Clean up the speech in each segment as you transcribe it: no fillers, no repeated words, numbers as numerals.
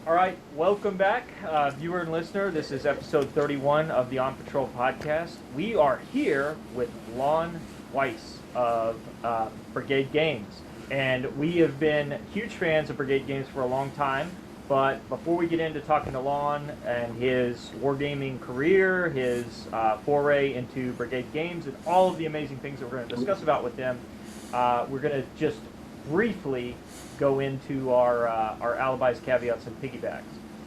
All right, welcome back, viewer and listener. This is episode 31 of the On Patrol podcast. We are here with Lon Weiss of Brigade Games, and we have been huge fans of Brigade Games for a long time. But before we get into talking to Lon and his wargaming career, his foray into Brigade Games, and all of the amazing things that we're going to discuss about with them, we're going to just briefly go into our alibis, caveats, and piggybacks.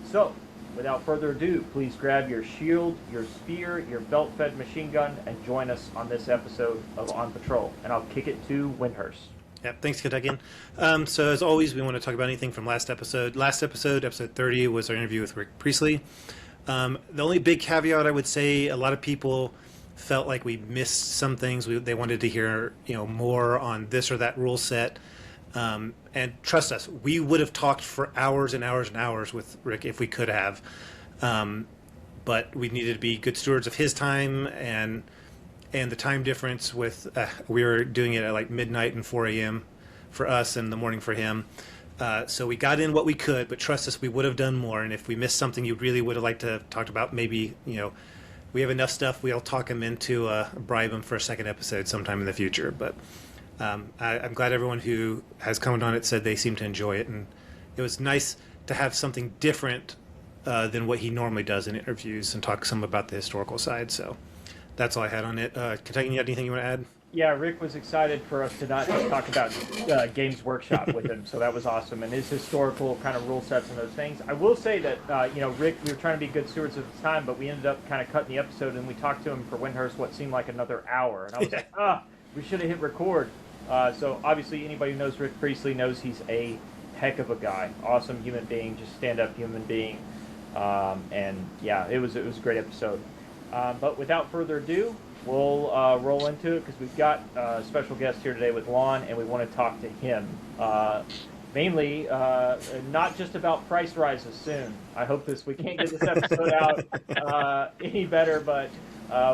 So, without further ado, please grab your shield, your spear, your belt-fed machine gun, and join us on this episode of On Patrol. And I'll kick it to Wyndehurst. Yeah, thanks, Kentuckian. So, as always, we want to talk about anything from last episode. Last episode, episode 30, was our interview with Rick Priestley. The only big caveat I would say, a lot of people felt like we missed some things. They wanted to hear, more on this or that rule set. And trust us, we would have talked for hours and hours and hours with Rick if we could have. But we needed to be good stewards of his time and the time difference with we were doing it at like midnight and 4 a.m. for us and the morning for him. So we got in what we could, but trust us, we would have done more. And if we missed something you really would have liked to have talked about, maybe, we have enough stuff, we'll talk him into bribe him for a second episode sometime in the future. But I'm glad everyone who has commented on it said they seem to enjoy it, and it was nice to have something different than what he normally does in interviews and talk some about the historical side. So that's all I had on it. Kentucky, you got anything you want to add? Yeah, Rick was excited for us to not just talk about Games Workshop with him, so that was awesome, and his historical kind of rule sets and those things. I will say that, Rick, we were trying to be good stewards of his time, but we ended up kind of cutting the episode, and we talked to him for Wyndehurst what seemed like another hour, and I was like, we should have hit record. So obviously anybody who knows Rick Priestley knows he's a heck of a guy, awesome human being, just stand-up human being, and yeah, it was a great episode. But without further ado, we'll roll into it because we've got a special guest here today with Lon, and we want to talk to him. Mainly, not just about price rises soon. I hope we can't get this episode out any better, but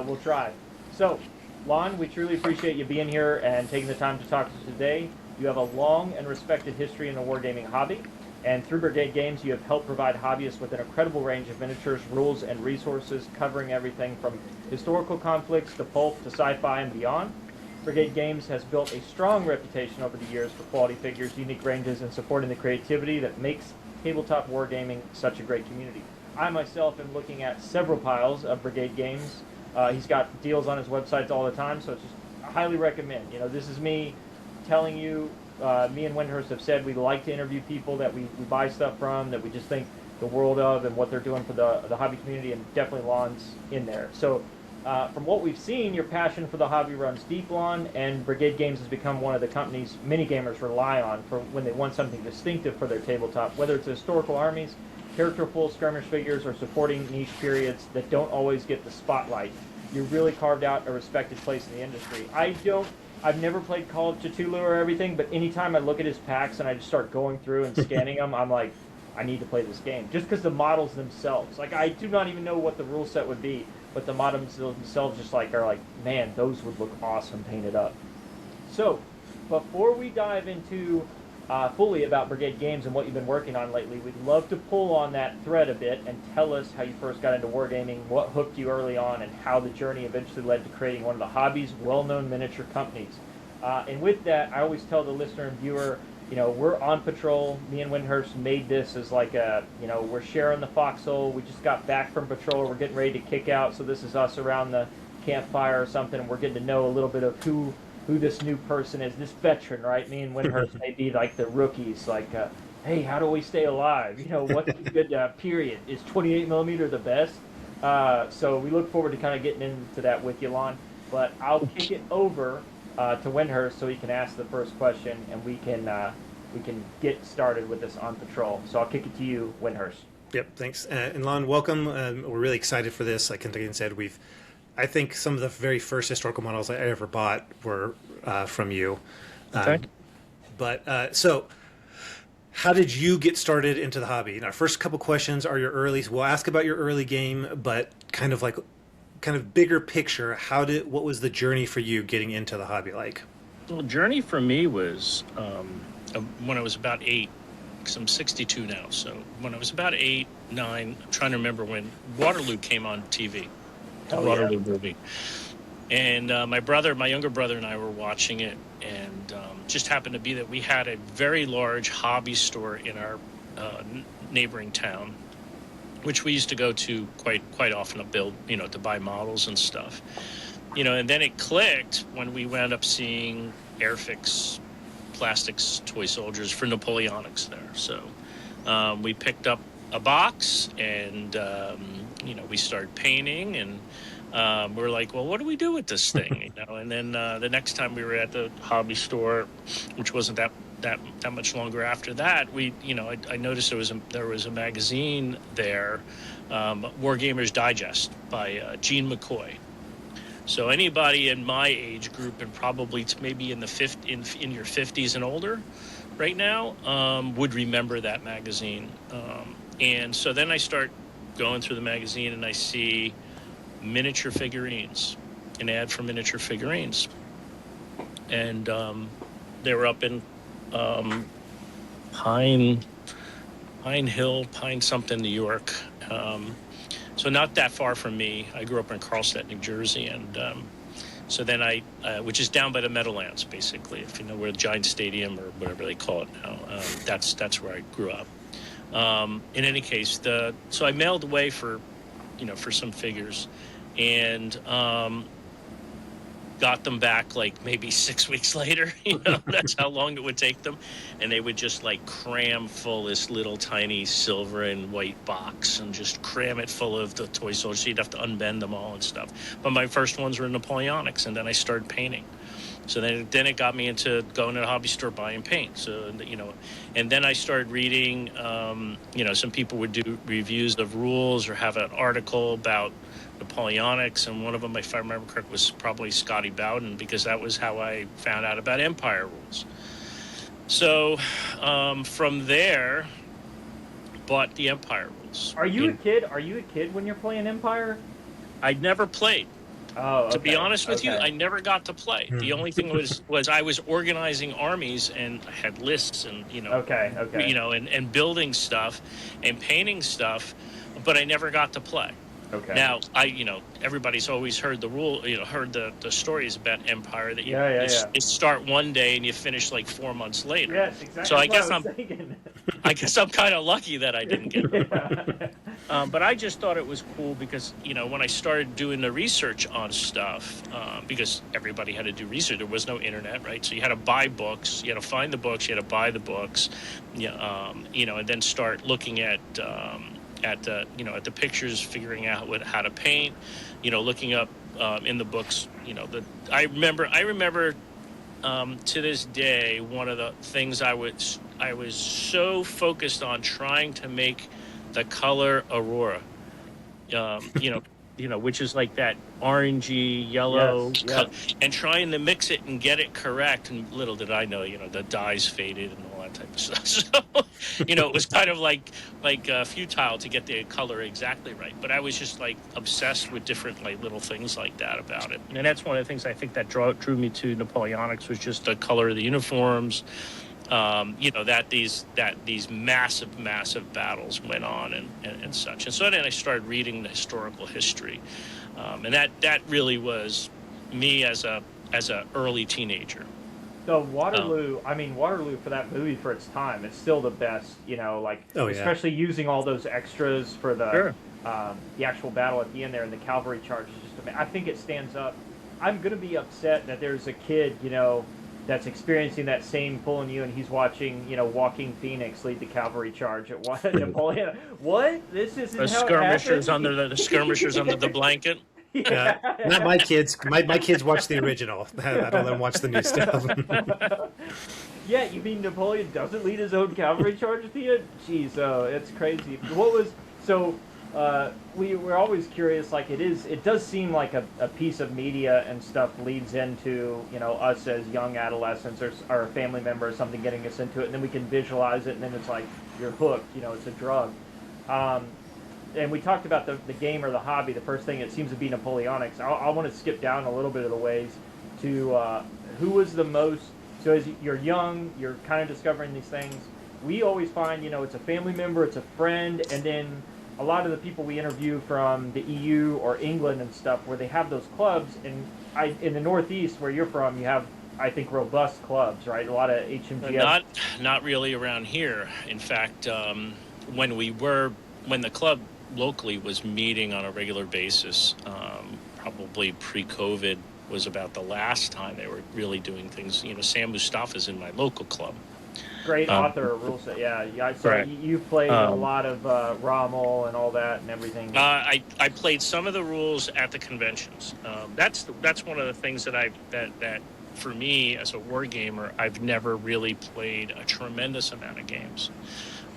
we'll try. So, Lon, we truly appreciate you being here and taking the time to talk to us today. You have a long and respected history in the wargaming hobby, and through Brigade Games, you have helped provide hobbyists with an incredible range of miniatures, rules, and resources covering everything from historical conflicts to pulp to sci-fi and beyond. Brigade Games has built a strong reputation over the years for quality figures, unique ranges, and supporting the creativity that makes tabletop wargaming such a great community. I myself am looking at several piles of Brigade Games. He's got deals on his websites all the time, so it's just I highly recommend. This is me telling you, me and Wyndehurst have said we like to interview people that we buy stuff from, that we just think the world of and what they're doing for the hobby community, and definitely Lon's in there. So from what we've seen, your passion for the hobby runs deep, Lon, and Brigade Games has become one of the companies many gamers rely on for when they want something distinctive for their tabletop, whether it's historical armies, characterful skirmish figures, or supporting niche periods that don't always get the spotlight. You really carved out a respected place in the industry. I've never played Call of Cthulhu or everything, but anytime I look at his packs and I just start going through and scanning them, I'm like, I need to play this game. Just because the models themselves, like I do not even know what the rule set would be, but the models themselves just are like, man, those would look awesome painted up. So, before we dive into fully about Brigade Games and what you've been working on lately, we'd love to pull on that thread a bit and tell us how you first got into wargaming, what hooked you early on, and how the journey eventually led to creating one of the hobby's well-known miniature companies. And with that, I always tell the listener and viewer, we're on patrol. Me and Wyndehurst made this as like we're sharing the foxhole. We just got back from patrol. We're getting ready to kick out, so this is us around the campfire or something, and we're getting to know a little bit of who this new person is, this veteran, right? Me and Wyndehurst may be like the rookies, hey, how do we stay alive? What's a good period? Is 28 millimeter the best? So we look forward to kind of getting into that with you, Lon. But I'll kick it over to Wyndehurst so he can ask the first question, and we can get started with this on patrol. So I'll kick it to you, Wyndehurst. Yep, thanks. And Lon, welcome. We're really excited for this. Like Kentuckian said, I think some of the very first historical models I ever bought were from you. Okay. So how did you get started into the hobby? Our first couple questions are your early. We'll ask about your early game, but kind of bigger picture. What was the journey for you getting into the hobby like? Well, the journey for me was when I was about 8. because I'm 62 now. So when I was about 8, 9, I'm trying to remember when Waterloo came on TV, the Waterloo movie. And my younger brother and I were watching it, and just happened to be that we had a very large hobby store in our neighboring town, which we used to go to quite often to buy models and stuff. And then it clicked when we wound up seeing Airfix Plastics toy soldiers for Napoleonics there. So we picked up a box, and we started painting, and we're like, well, what do we do with this thing? And then the next time we were at the hobby store, which wasn't that much longer after that, I noticed there was a magazine there, Wargamers Digest by Gene McCoy. So anybody in my age group, and probably maybe in your 50s and older right now, would remember that magazine. And so then I start going through the magazine, and I see miniature figurines, an ad for miniature figurines. And they were up in Pine something, New York. So not that far from me. I grew up in Carlstadt, New Jersey, and so then which is down by the Meadowlands, basically, if you know where the Giant Stadium or whatever they call it now. That's where I grew up. In any case, so I mailed away for some figures, and got them back like maybe 6 weeks later. That's how long it would take them, and they would just like cram full this little tiny silver and white box, and just cram it full of the toy soldiers. So you'd have to unbend them all and stuff. But my first ones were Napoleonics, and then I started painting. So then it got me into going to the hobby store buying paint. So and then I started reading. Some people would do reviews of rules or have an article about Napoleonics, and one of them, if I remember correct, was probably Scotty Bowden, because that was how I found out about Empire rules. So from there, bought the Empire rules. Are you a kid? Are you a kid when you're playing Empire? I'd never played. Oh, okay. To be honest with you, I never got to play. The only thing was I was organizing armies, and I had lists, and and building stuff and painting stuff, but I never got to play. Okay. Now everybody's always heard heard the stories about Empire, that you start one day and you finish like 4 months later. Yes, exactly. So I guess I'm kind of lucky that I didn't get it. But I just thought it was cool because when I started doing the research on stuff, because everybody had to do research, there was no internet, right? So you had to buy books, you had to find the books, you had to buy the books, and then start looking at the pictures, figuring out how to paint, looking up in the books. I remember to this day, one of the things I was so focused on trying to make the color Aurora, which is like that orangey yellow, and trying to mix it and get it correct. And little did I know, the dyes faded and all that type of stuff. So, it was kind of like futile to get the color exactly right. But I was just like obsessed with different like little things like that about it. And that's one of the things I think that drew me to Napoleonics, was just the color of the uniforms. That these massive battles went on and such. And so then I started reading the historical history, and that really was me as a early teenager. So Waterloo, Waterloo for that movie, for its time, it's still the best. Especially using all those extras for the actual battle at the end there, and the cavalry charge is just amazing. I think it stands up. I'm gonna be upset that there's a kid, that's experiencing that same pulling you, and he's watching, Walking Phoenix lead the cavalry charge at Napoleon. What? This isn't the how skirmishers it under the skirmishers under the blanket. Yeah, not my kids. My kids watch the original. I don't let them watch the new stuff. Yeah, you mean Napoleon doesn't lead his own cavalry charge at the end? Jeez, it's crazy. We're always curious. Like it does seem like a piece of media and stuff leads into us as young adolescents or a family member or something getting us into it, and then we can visualize it, and then it's like you're hooked. It's a drug. And we talked about the game or the hobby. The first thing, it seems to be Napoleonics. I want to skip down a little bit of the ways to who was the most. So as you're young, you're kind of discovering these things. we always find, it's a family member, it's a friend, and then a lot of the people we interview from the EU or England and stuff, where they have those clubs, and in the Northeast where you're from, you have, I think, robust clubs, right? A lot of HMGS. Not really around here. In fact, when the club locally was meeting on a regular basis, probably pre-COVID was about the last time they were really doing things. Sam Mustafa's in my local club. Great author of rule set, yeah. I saw right. you've played a lot of Rommel and all that and everything. I played some of the rules at the conventions. That's one of the things that for me as a war gamer, I've never really played a tremendous amount of games.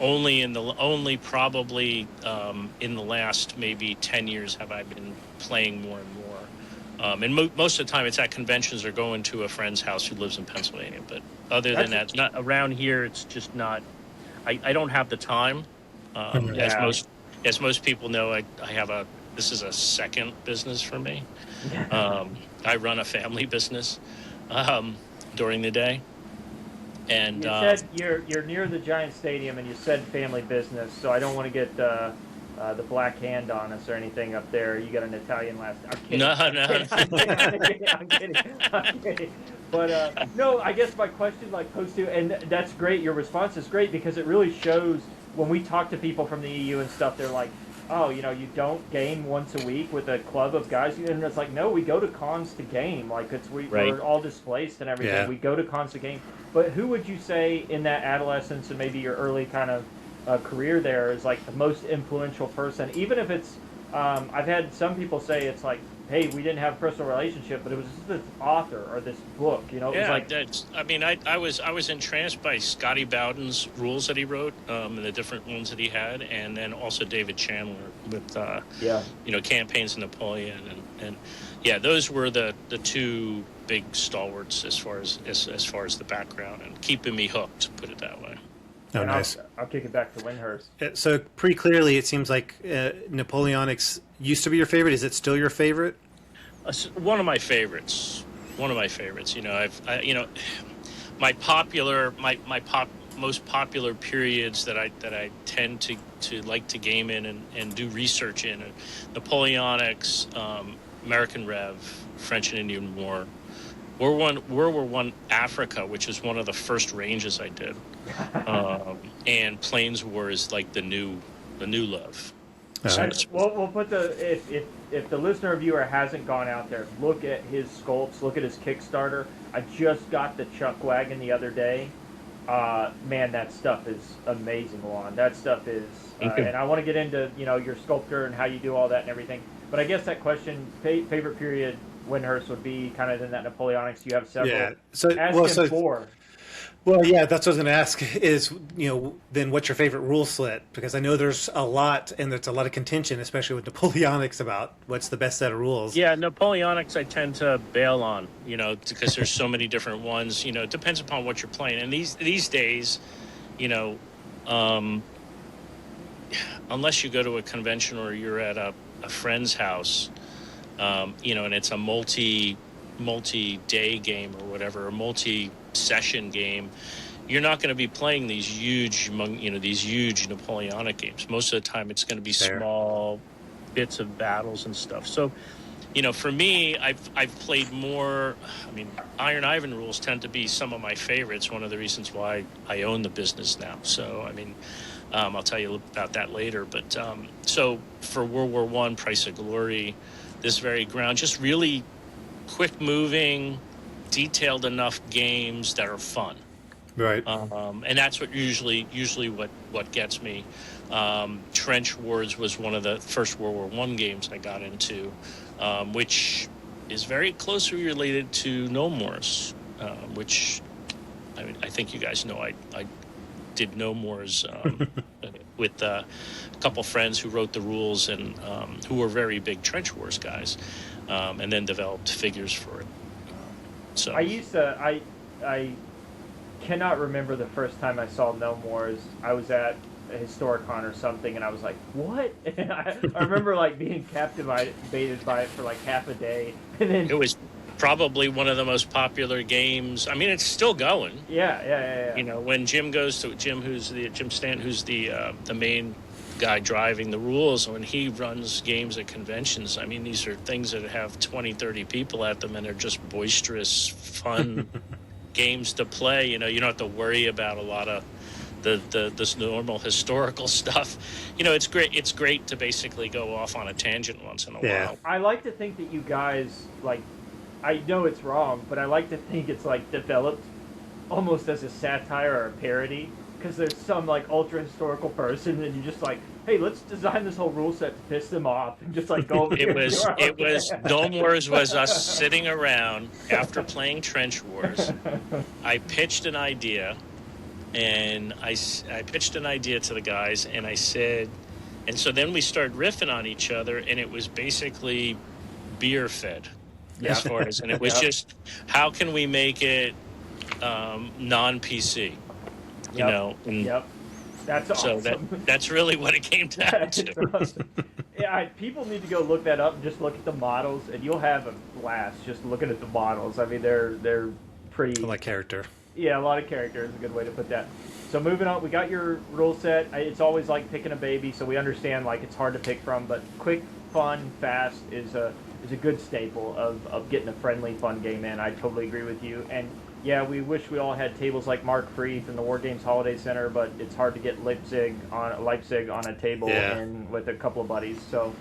Only probably in the last maybe 10 years have I been playing more and more. And most of the time it's at conventions or going to a friend's house who lives in Pennsylvania. But other than that, not around here. It's just not. I don't have the time. As most people know, this is a second business for me. I run a family business during the day. And you said you're near the Giant Stadium, and you said family business, so I don't want to get the black hand on us or anything up there. You got an Italian last name. I'm kidding. No. I'm kidding. But no, I guess my question goes to, and that's great. Your response is great because it really shows when we talk to people from the EU and stuff. They're like, oh, you don't game once a week with a club of guys, and it's like, no, we go to cons to game. Like we're all displaced and everything. Yeah. We go to cons to game. But who would you say in that adolescence and maybe your early kind of career there is like the most influential person? Even if it's, I've had some people say it's like, hey, we didn't have a personal relationship, but it was just this author or this book, It was like, I was entranced by Scotty Bowden's rules that he wrote, and the different ones that he had, and then also David Chandler with, Campaigns of Napoleon, and those were the two big stalwarts as far as the background and keeping me hooked, put it that way. Oh, nice. I'll kick it back to Wyndehurst. So pretty clearly, it seems like Napoleonics used to be your favorite. Is it still your favorite? One of my favorites. Most popular periods that I tend to like to game in and do research in Napoleonics, American Rev, French and Indian War. World War I Africa, which is one of the first ranges I did, and Plains War is like the new love. So we'll put if the listener or viewer hasn't gone out there, look at his sculpts, look at his Kickstarter. I just got the Chuck Wagon the other day. Man, that stuff is amazing, Lon. That stuff is, and I want to get into your sculptor and how you do all that and everything. But I guess that question, favorite period. Wyndehurst would be kind of in that Napoleonics. You have several. Yeah. Well, yeah, that's what I was going to ask is, then what's your favorite rule set? Because I know there's a lot, and there's a lot of contention, especially with Napoleonics, about what's the best set of rules. Yeah, Napoleonics I tend to bail on, because there's so many different ones. It depends upon what you're playing. And these days, unless you go to a convention or you're at a friend's house, and it's a multi-day game or whatever, a multi-session game, you're not going to be playing these huge Napoleonic games. Most of the time, it's going to be small bits of battles and stuff. So, for me, I've played more. Iron Ivan rules tend to be some of my favorites. One of the reasons why I own the business now. So, I'll tell you about that later. But so for World War I, Price of Glory. This very ground, just really quick moving, detailed enough games that are fun. Right. And that's what usually what gets me. Trench Wars was one of the first World War I games I got into, which is very closely related to No Mores, which I think you guys know I did No Mores with a couple friends who wrote the rules and who were very big Trench Wars guys, and then developed figures for it. So I cannot remember the first time I saw No Mores. I was at a Historicon or something, and I was like, what? I remember being captivated by it for half a day, and then probably one of the most popular games. I mean, it's still going. Yeah. You know, when Jim goes to Jim Stant, who's the main guy driving the rules, when he runs games at conventions, I mean, these are things that have 20, 30 people at them, and they're just boisterous, fun games to play. You know, you don't have to worry about a lot of this normal historical stuff. You know, it's great to basically go off on a tangent once in a while. I like to think that you guys, like, I know it's wrong, but I like to think it's like developed almost as a satire or a parody, because there's some like ultra historical person and you're just like, hey, let's design this whole rule set to piss them off and just like go over It was Dome Wars was us sitting around after playing Trench Wars. I pitched an idea, and I pitched an idea to the guys, and I said, and so then we started riffing on each other, and it was basically beer fed. As far as, and it was just, how can we make it non-PC? You know, and that's awesome. So that's really what it came down to. Awesome. Yeah, people need to go look that up and just look at the models, and you'll have a blast just looking at the models. I mean, they're pretty. I like character. Yeah, a lot of character is a good way to put that. So moving on, we got your rule set. It's always like picking a baby, so we understand like it's hard to pick from, but quick, fun, fast is a good staple of getting a friendly, fun game in. I totally agree with you. And yeah, we wish we all had tables like Mark Freeth and the War Games Holiday Center, but it's hard to get Leipzig on a table and with a couple of buddies. So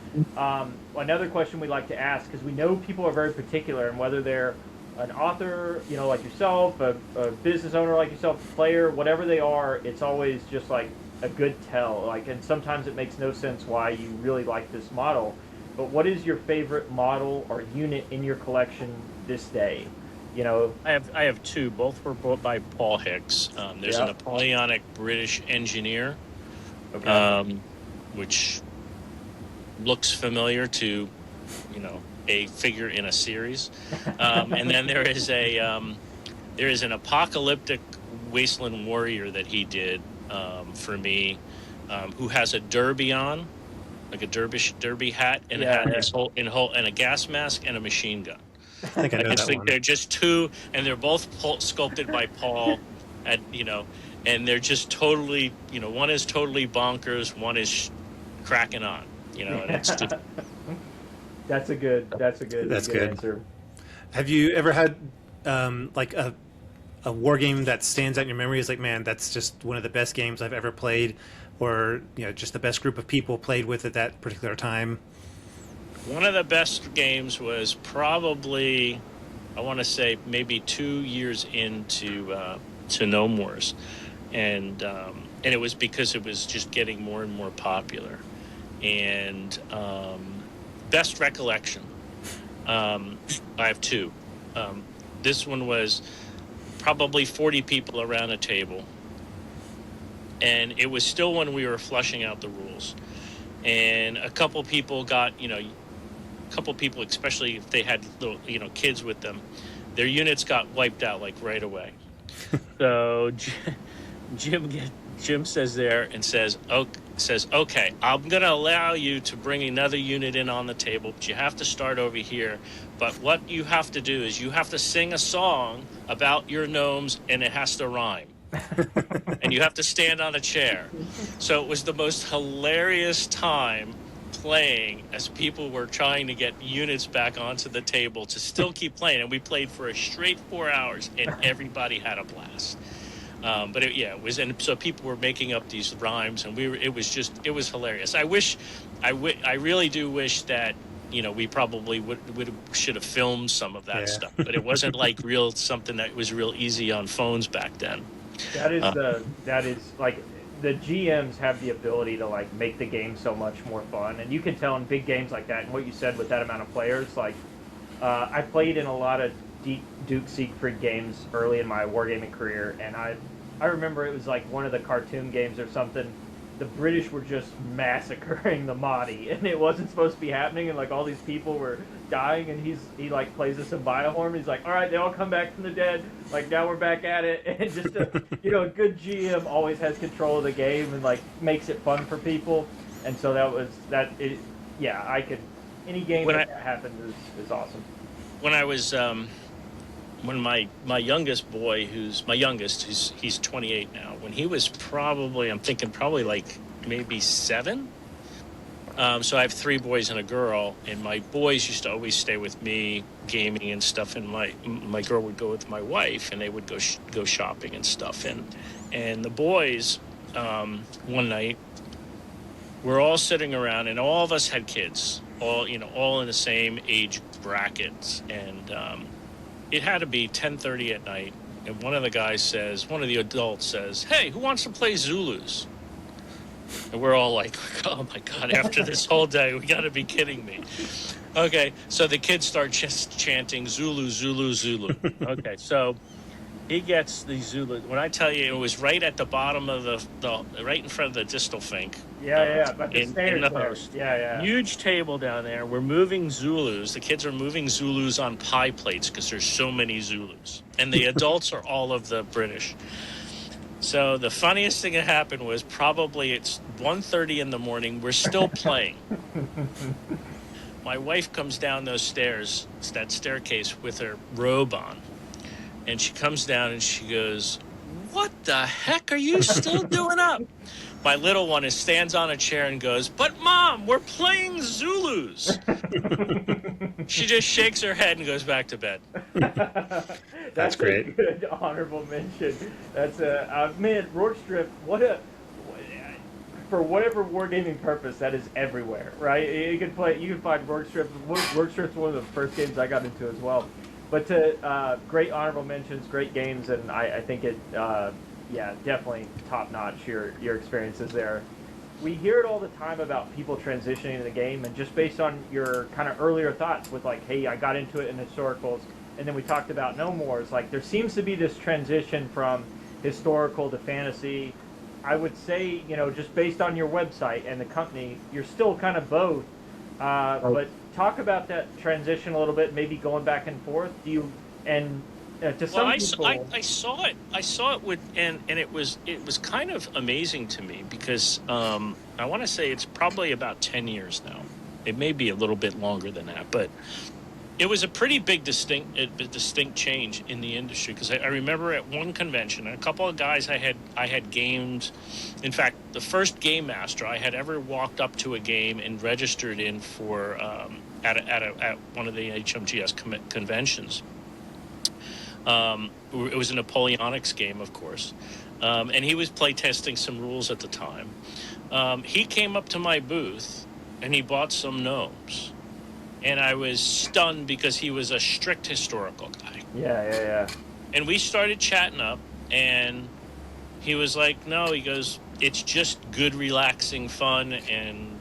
another question we like to ask, because we know people are very particular, and whether they're an author, you know, like yourself, a business owner like yourself, a player, whatever they are, it's always just like a good tell. Like, and sometimes it makes no sense why you really like this model. But what is your favorite model or unit in your collection this day? You know, I have two. Both were bought by Paul Hicks. There's a Napoleonic British engineer, which looks familiar to, you know, a figure in a series. And then there is an apocalyptic wasteland warrior that he did for me, who has a derby on, like a derby hat, and and a gas mask and a machine gun. I think I know that one. They're just two, and they're both sculpted by Paul, and and they're just totally, one is totally bonkers, one is cracking on, and it's just. That's a good answer. Have you ever had like a war game that stands out in your memory as like, man, that's just one of the best games I've ever played, or just the best group of people played with at that particular time? One of the best games was probably, I want to say, maybe 2 years into Gnome Wars, and it was because it was just getting more and more popular. And best recollection, I have two. This one was probably 40 people around a table, and it was still when we were fleshing out the rules. And a couple people got, especially if they had little, kids with them, their units got wiped out like right away. So Jim says there and says, okay, I'm going to allow you to bring another unit in on the table, but you have to start over here. But what you have to do is you have to sing a song about your gnomes, and it has to rhyme. And you have to stand on a chair. So it was the most hilarious time playing as people were trying to get units back onto the table to still keep playing. And we played for a straight 4 hours, and everybody had a blast. But it was, and so people were making up these rhymes, and it was hilarious. I really do wish that, we probably should have filmed some of that stuff, but it wasn't like something that was real easy on phones back then. That is like the GMs have the ability to like make the game so much more fun, and you can tell in big games like that. And what you said with that amount of players, like I played in a lot of Duke Siegfried games early in my wargaming career, and I remember it was like one of the cartoon games or something. The British were just massacring the Mahdi, and it wasn't supposed to be happening, and like all these people were dying, and he like plays a cymbal horn. He's like, all right, they all come back from the dead. Like now we're back at it, and just a good GM always has control of the game and like makes it fun for people. And so any game that happened is awesome. when I was when my youngest boy, he's 28 now. When he was probably, I'm thinking probably like maybe 7. So I have 3 boys and a girl, and my boys used to always stay with me, gaming and stuff, and my girl would go with my wife, and they would go shopping and stuff. And the boys, one night, we're all sitting around, and all of us had kids, all in the same age brackets, and it had to be 10:30 at night, and one of the adults says, "Hey, who wants to play Zulus?" And we're all like, "Oh my God, after this whole day, we got to be kidding me." Okay, so the kids start just chanting Zulu, Zulu, Zulu. Okay, so he gets the Zulu. When I tell you, it was right at the bottom of right in front of the distal fink. But the stairs in the there. host. Yeah. Huge table down there. We're moving Zulus. The kids are moving Zulus on pie plates because there's so many Zulus. And the adults are all of the British. So the funniest thing that happened was probably it's 1:30 in the morning. We're still playing. My wife comes down those stairs, that staircase, with her robe on. And she comes down and she goes, "What the heck are you still doing up?" My little one stands on a chair and goes, "But Mom, we're playing Zulus." She just shakes her head and goes back to bed. That's great. A good honorable mention. That's man, Rortstrip. For whatever wargaming purpose, that is everywhere, right? You can find Rortstrip. Rortstrip's one of the first games I got into as well. But great honorable mentions, great games, and I think it, definitely top notch. Your experiences there. We hear it all the time about people transitioning to the game, and just based on your kind of earlier thoughts with like, hey, I got into it in historicals, and then we talked about No Mores. Like there seems to be this transition from historical to fantasy. I would say, just based on your website and the company, you're still kind of both. But talk about that transition a little bit, maybe going back and forth. To some people, I saw it. I saw it and it was kind of amazing to me because I want to say it's probably about 10 years now. It may be a little bit longer than that, but it was a pretty big distinct change in the industry because I remember at one convention, a couple of guys I had gamed. In fact, the first game master I had ever walked up to a game and registered in for at one of the HMGS conventions. It was a Napoleonics game, of course, and he was playtesting some rules at the time. He came up to my booth and he bought some gnomes. And I was stunned because he was a strict historical guy. Yeah. And we started chatting up, and he was like, "No," he goes, "it's just good, relaxing fun, and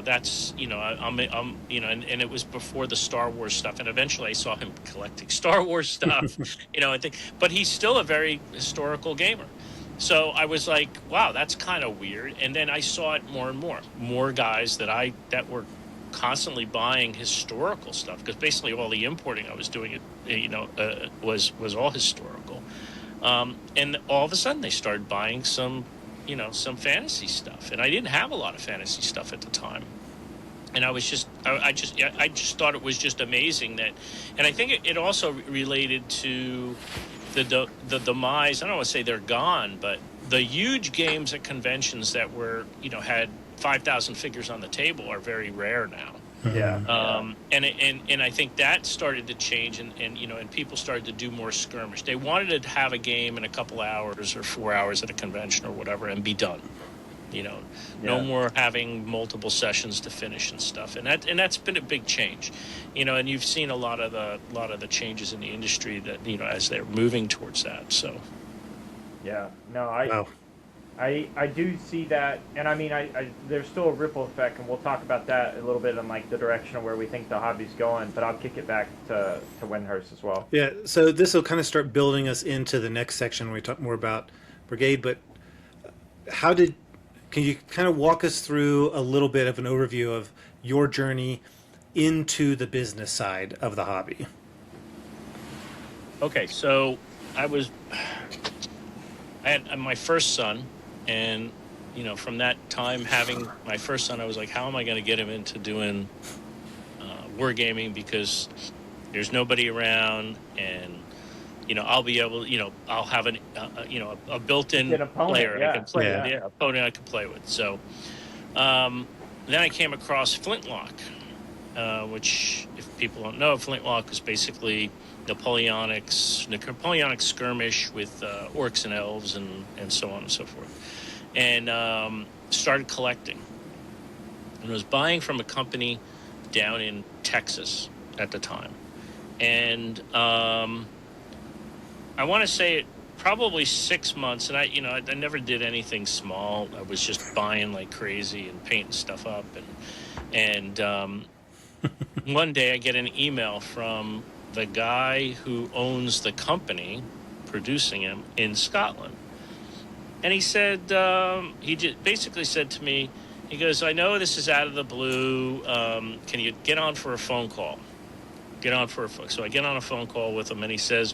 that's I'm and it was before the Star Wars stuff, and eventually I saw him collecting Star Wars stuff, I think, but he's still a very historical gamer." So I was like, "Wow, that's kind of weird." And then I saw it more and more guys that were constantly buying historical stuff because basically all the importing I was doing was all historical, and all of a sudden they started buying some fantasy stuff, and I didn't have a lot of fantasy stuff at the time, and I just thought it was just amazing that, and I think it also related to the demise. I don't want to say they're gone, but the huge games at conventions that were had 5,000 figures on the table are very rare now. Yeah. And I think that started to change, and people started to do more skirmish. They wanted to have a game in a couple hours or 4 hours at a convention or whatever and be done. No more having multiple sessions to finish and stuff. And that's been a big change. And you've seen a lot of the changes in the industry that as they're moving towards that. So yeah, no, Wow. I do see that, and I mean, there's still a ripple effect, and we'll talk about that a little bit in like the direction of where we think the hobby's going. But I'll kick it back to Wyndehurst as well. Yeah, so this will kind of start building us into the next section where we talk more about Brigade. But can you kind of walk us through a little bit of an overview of your journey into the business side of the hobby? Okay, so I had my first son, and from that time having my first son, I was like, how am I going to get him into doing wargaming? Because there's nobody around, and I'll be able, I'll have a built-in An opponent, player I yeah. can play Yeah. with, opponent I can play with. So then I came across Flintlock, which, if people don't know, Flintlock is basically Napoleonic skirmish with orcs and elves and so on and so forth. And started collecting. And was buying from a company down in Texas at the time. And I want to say it probably 6 months. And I never did anything small. I was just buying like crazy and painting stuff up. And one day I get an email from the guy who owns the company producing him in Scotland. And he said, he just basically said to me, he goes, I know this is out of the blue. Can you get on for a phone call? So I get on a phone call with him, and he says,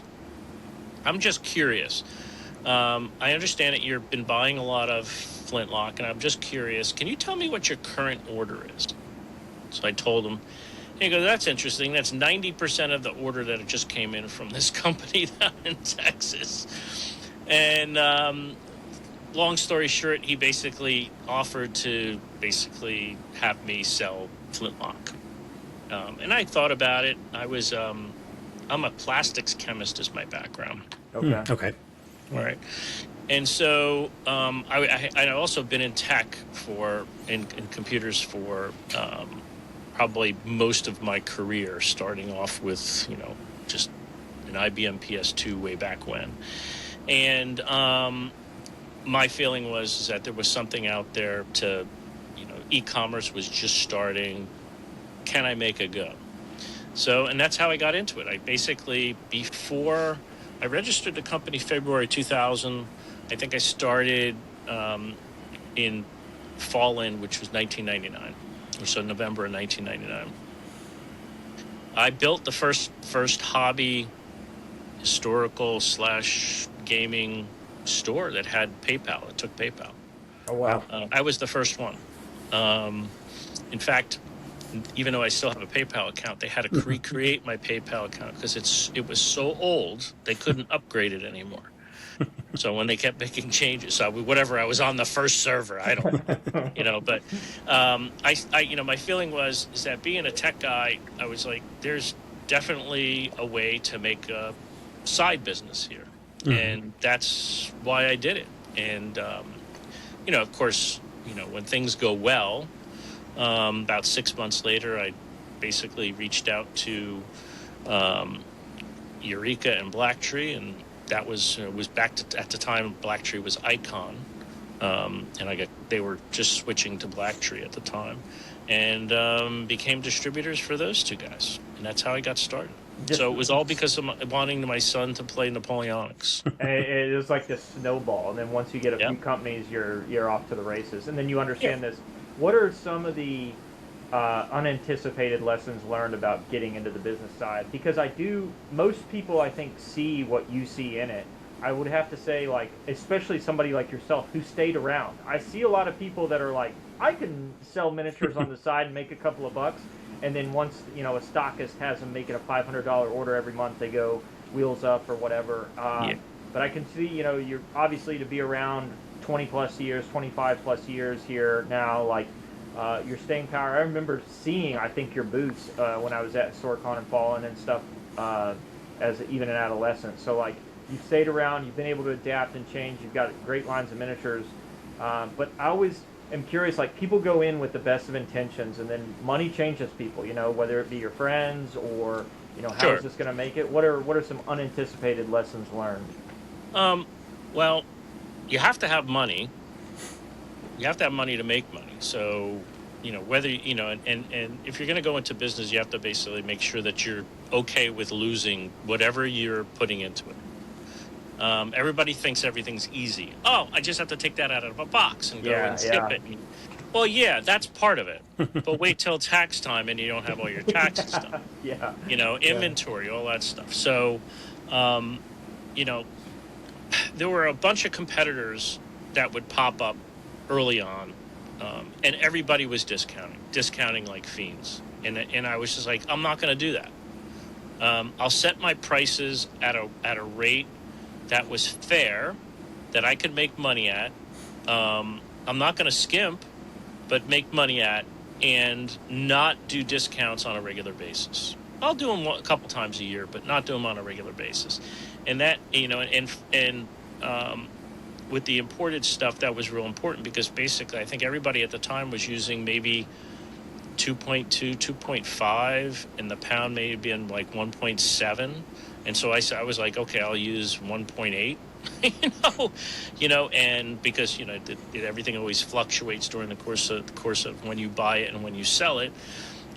I'm just curious. I understand that you've been buying a lot of Flintlock, and I'm just curious. Can you tell me what your current order is? So I told him. He goes, that's interesting. That's 90% of the order that just came in from this company down in Texas. And long story short, he basically offered to have me sell Flintlock. And I thought about it. I'm a plastics chemist is my background. Okay. Okay. All right. And so I've also been in tech in computers for probably most of my career, starting off with, just an IBM PS2 way back when. And my feeling was that there was something out there to, e-commerce was just starting. Can I make a go? So, and that's how I got into it. I basically, before I registered the company February 2000, I think I started in fall-in, which was 1999, or so November of 1999. I built the first hobby historical / gaming store that had PayPal. It took PayPal. Oh, wow. I was the first one. In fact, even though I still have a PayPal account, they had to recreate my PayPal account because it was so old they couldn't upgrade it anymore. So when they kept making changes, I was on the first server. I don't know, but my feeling is that being a tech guy, I was like, there's definitely a way to make a side business here, and that's why I did it. And of course, when things go well. About 6 months later, I basically reached out to Eureka and Blacktree, and that was back at the time Blacktree was Icon, and they were just switching to Blacktree at the time, and became distributors for those two guys, and that's how I got started. So it was all because of wanting my son to play Napoleonics. And it was like this snowball, and then once you get a few companies, you're off to the races, and then you understand this. What are some of the unanticipated lessons learned about getting into the business side? Because most people, I think, see what you see in it. I would have to say, like, especially somebody like yourself who stayed around. I see a lot of people that are like, I can sell miniatures on the side and make a couple of bucks. And then once, a stockist has them making a $500 order every month, they go wheels up or whatever. But I can see, you're obviously to be around 20 plus years, 25 plus years here now, like your staying power. I remember seeing, I think, your booths when I was at StoreCon and Fallen and stuff as even an adolescent. So like you've stayed around, you've been able to adapt and change. You've got great lines of miniatures. But I always am curious, like people go in with the best of intentions and then money changes people, whether it be your friends or, how is this going to make it? What are some unanticipated lessons learned? Well, you have to have money. You have to have money to make money. So, whether, and if you're going to go into business, you have to basically make sure that you're okay with losing whatever you're putting into it. Everybody thinks everything's easy. Oh, I just have to take that out of a box and go and skip it. Well, yeah, that's part of it. But wait till tax time and you don't have all your taxes done. Inventory, all that stuff. So, there were a bunch of competitors that would pop up early on, and everybody was discounting like fiends. And I was just like, I'm not going to do that. I'll set my prices at a rate that was fair, that I could make money at. I'm not going to skimp, but make money at, and not do discounts on a regular basis. I'll do them a couple times a year, but not do them on a regular basis. And that, with the imported stuff, that was real important, because basically I think everybody at the time was using maybe 2.2, 2.5, and the pound may have been like 1.7. And so I was like, okay, I'll use 1.8. And because everything always fluctuates during the course of when you buy it and when you sell it,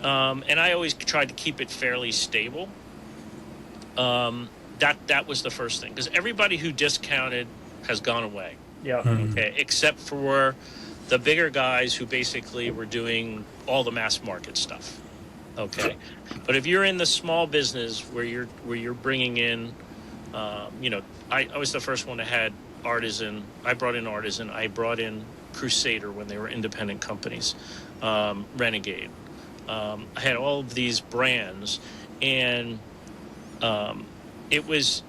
and I always tried to keep it fairly stable. That was the first thing, because everybody who discounted has gone away. Yeah. Okay, except for the bigger guys who basically were doing all the mass market stuff. Okay, but if you're in the small business where you're bringing in, I was the first one that had Artisan. I brought in Artisan. I brought in Crusader when they were independent companies. Renegade. I had all of these brands, and it was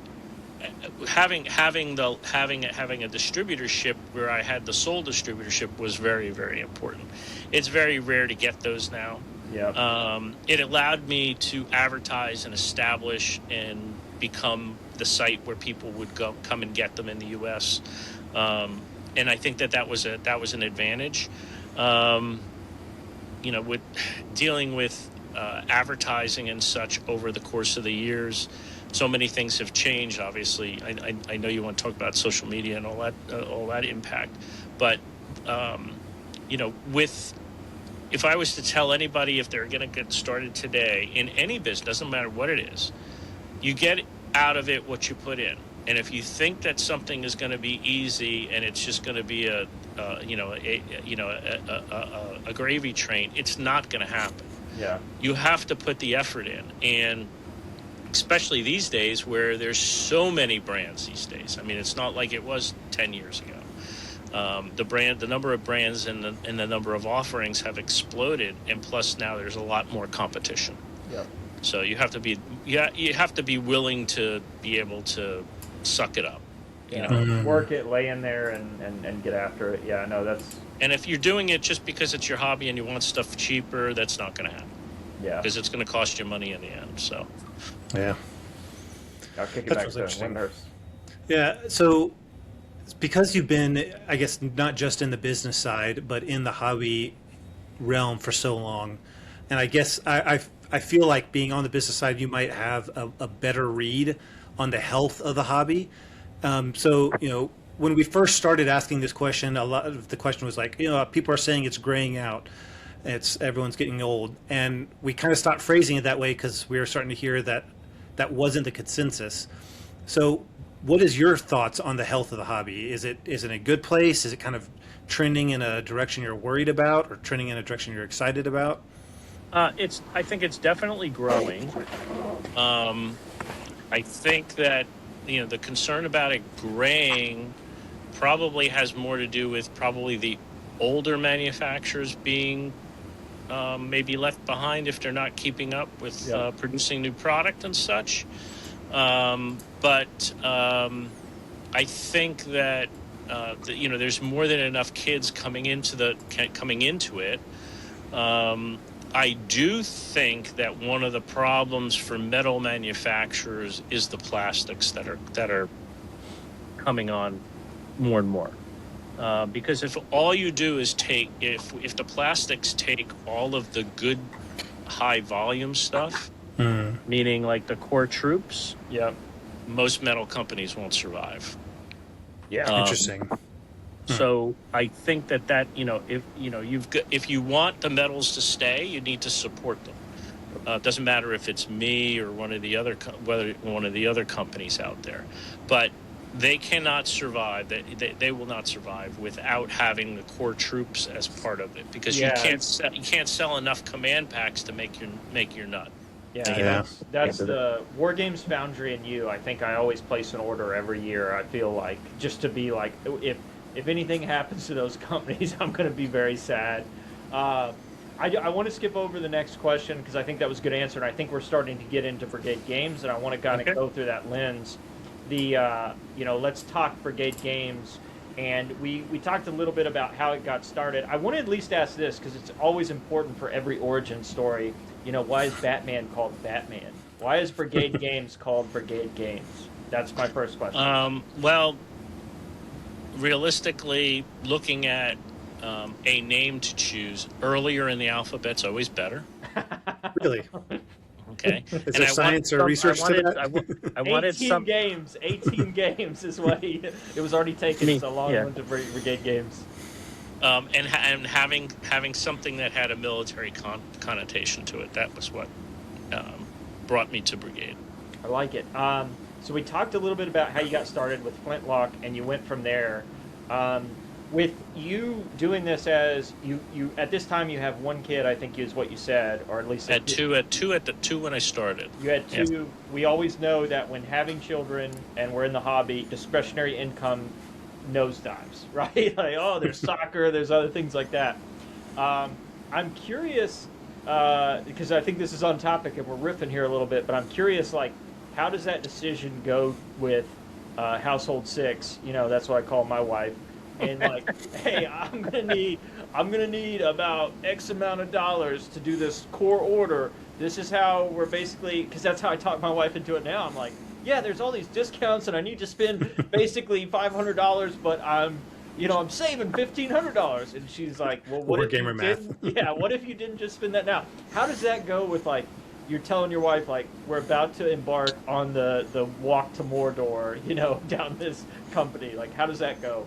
having a distributorship where I had the sole distributorship was very, very important. It's very rare to get those now. Yeah. It allowed me to advertise and establish and become the site where people would come and get them in the U.S. And I think that was an advantage. With dealing with advertising and such over the course of the years, so many things have changed. Obviously, I know you want to talk about social media and all that impact, but if I was to tell anybody, if they're going to get started today in any business, doesn't matter what it is, you get out of it what you put in. And if you think that something is going to be easy and it's just going to be a gravy train, it's not going to happen. Yeah. You have to put the effort in, and especially these days where there's so many brands these days. I mean, it's not like it was 10 years ago. The number of brands and the number of offerings have exploded, and plus now there's a lot more competition. Yeah. So you have to be willing to be able to suck it up. Yeah. Work it, lay in there, and get after it. Yeah, no, that's. And if you're doing it just because it's your hobby and you want stuff cheaper, that's not going to happen. Yeah. Because it's going to cost you money in the end. So. Yeah. I'll kick it That's back to interesting. Wyndehurst. Yeah. So, because you've been, I guess, not just in the business side, but in the hobby realm for so long, and I guess I feel like being on the business side, you might have a better read on the health of the hobby. So, when we first started asking this question, a lot of the question was like, people are saying it's graying out. Everyone's getting old. And we kind of stopped phrasing it that way because we were starting to hear that wasn't the consensus. So what is your thoughts on the health of the hobby? Is it in a good place? Is it kind of trending in a direction you're worried about, or trending in a direction you're excited about? I think it's definitely growing. I think that the concern about it graying probably has more to do with probably the older manufacturers being maybe left behind if they're not keeping up with producing new product and such. But I think that there's more than enough kids coming into it. I do think that one of the problems for metal manufacturers is the plastics that are coming on more and more. Because if all you do is if the plastics take all of the good high volume stuff, meaning like the core troops, most metal companies won't survive. Yeah. Interesting. So I think that if you want the metals to stay, you need to support them. It doesn't matter if it's me or one of the other companies out there, but they cannot survive. They will not survive without having the core troops as part of it, because you can't sell enough command packs to make your nut. Yeah. That's the War Games Foundry and you. I think I always place an order every year. I feel like just to be like, if anything happens to those companies, I'm going to be very sad. I want to skip over the next question because I think that was a good answer, and I think we're starting to get into Brigade Games, and I want to kind of go through that lens. Let's talk Brigade Games, and we talked a little bit about how it got started. I want to at least ask this because it's always important for every origin story. Why is Batman called Batman? Why is Brigade Games called Brigade Games? That's my first question. Well, realistically, looking at a name to choose earlier in the alphabet's always better. Really? Okay. Is there science or research to that? I wanted 18 games. 18 games is what it was already taken so long into Brigade Games. And having something that had a military connotation to it. That was what brought me to Brigade. I like it. So we talked a little bit about how you got started with Flintlock, and you went from there. With you doing this as you at this time you have one kid, I think is what you said, or at least two when I started. You had two. Yeah. We always know that when having children and we're in the hobby, discretionary income nosedives, right? Like, oh, there's soccer, there's other things like that. I'm curious because I think this is on topic and we're riffing here a little bit, but I'm curious, like, how does that decision go with household six? That's what I call my wife. And like, hey, I'm gonna need about X amount of dollars to do this core order. This is how we're basically, because that's how I talk my wife into it now. I'm like, yeah, there's all these discounts, and I need to spend basically $500, but I'm saving $1,500. And she's like, well, what if gamer math? What if you didn't just spend that now? How does that go with like? You're telling your wife, like, we're about to embark on the walk to Mordor, down this company. Like, how does that go?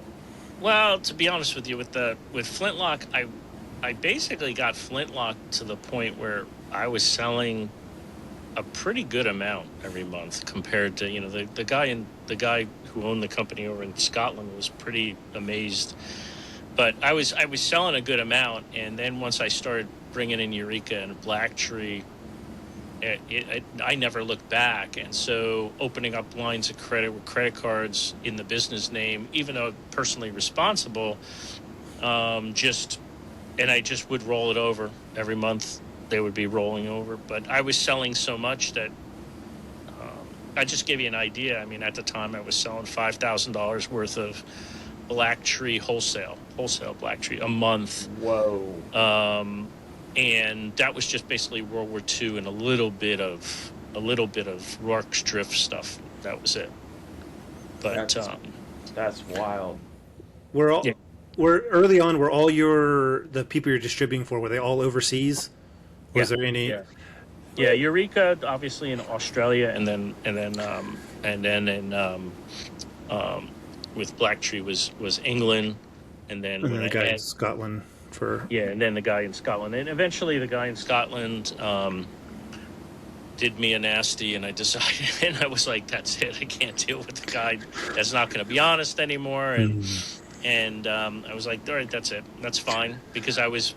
Well, to be honest with you, with Flintlock, I basically got Flintlock to the point where I was selling a pretty good amount every month compared to the guy who owned the company over in Scotland was pretty amazed. But I was selling a good amount, and then once I started bringing in Eureka and Black Tree, I never looked back, and so opening up lines of credit with credit cards in the business name, even though personally responsible, I just would roll it over every month. They would be rolling over, but I was selling so much that I just give you an idea. I mean, at the time I was selling $5,000 worth of Black Tree wholesale Black Tree a month. Whoa. And that was just basically World War II and a little bit of Rorke's Drift stuff. That was it. But that's wild. We're early on. Were all the people you're distributing for, were they all overseas? Was there any? Yeah, Eureka obviously in Australia, and then with Black Tree was England, and then And then the guy in Scotland. And then the guy in Scotland, and eventually the guy in Scotland did me a nasty, and I decided, and I was like, that's it, I can't deal with the guy that's not going to be honest anymore, and I was like, all right, that's it, that's fine, because I was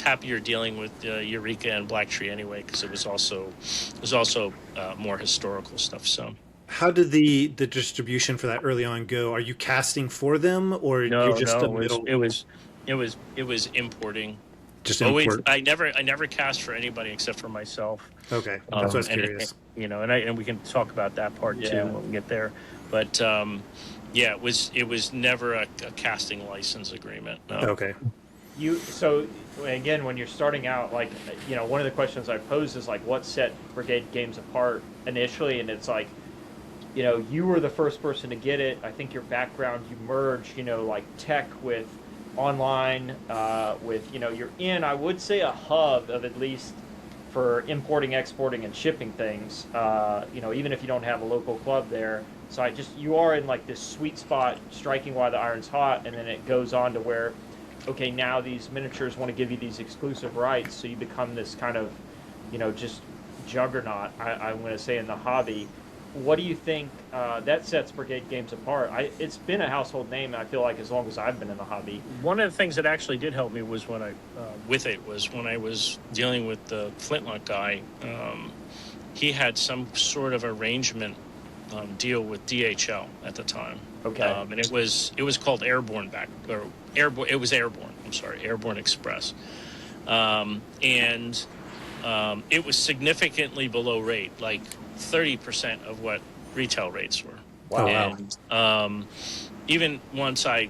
happier dealing with Eureka and Black Tree anyway, because it was also more historical stuff. So how did the distribution for that early on go? Are you casting for them, or you're just a middle? It was importing. Just always. import. I never cast for anybody except for myself. Okay, that's what I was curious. And we can talk about that part too when we get there. But it was never a casting license agreement. No. Okay. So again, when you're starting out, like, one of the questions I posed is like, what set Brigade Games apart initially, and it's like, you were the first person to get it. I think your background, you merged, like tech with online, with, you're in, I would say, a hub of at least for importing, exporting, and shipping things, even if you don't have a local club there. So you are in like this sweet spot, striking while the iron's hot, and then it goes on to where, okay, now these miniatures want to give you these exclusive rights, so you become this kind of, just juggernaut, I'm going to say, in the hobby. What do you think that sets Brigade Games apart? It's been a household name, I feel like, as long as I've been in the hobby. One of the things that actually did help me was when I was dealing with the Flintlock guy. He had some sort of arrangement deal with DHL at the time. Okay. And it was called Airborne. It was Airborne. I'm sorry, Airborne Express. and it was significantly below rate, like 30% of what retail rates were. Wow. And even once I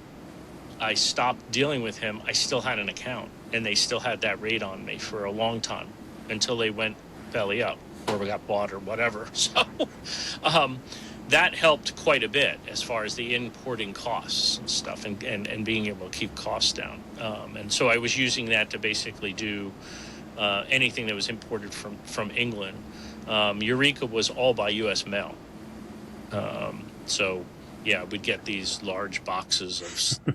stopped dealing with him, I still had an account, and they still had that rate on me for a long time until they went belly up or we got bought or whatever. So that helped quite a bit as far as the importing costs and stuff, and being able to keep costs down. And so I was using that to basically do anything that was imported from England. Eureka was all by U.S. mail. So, yeah, we'd get these large boxes of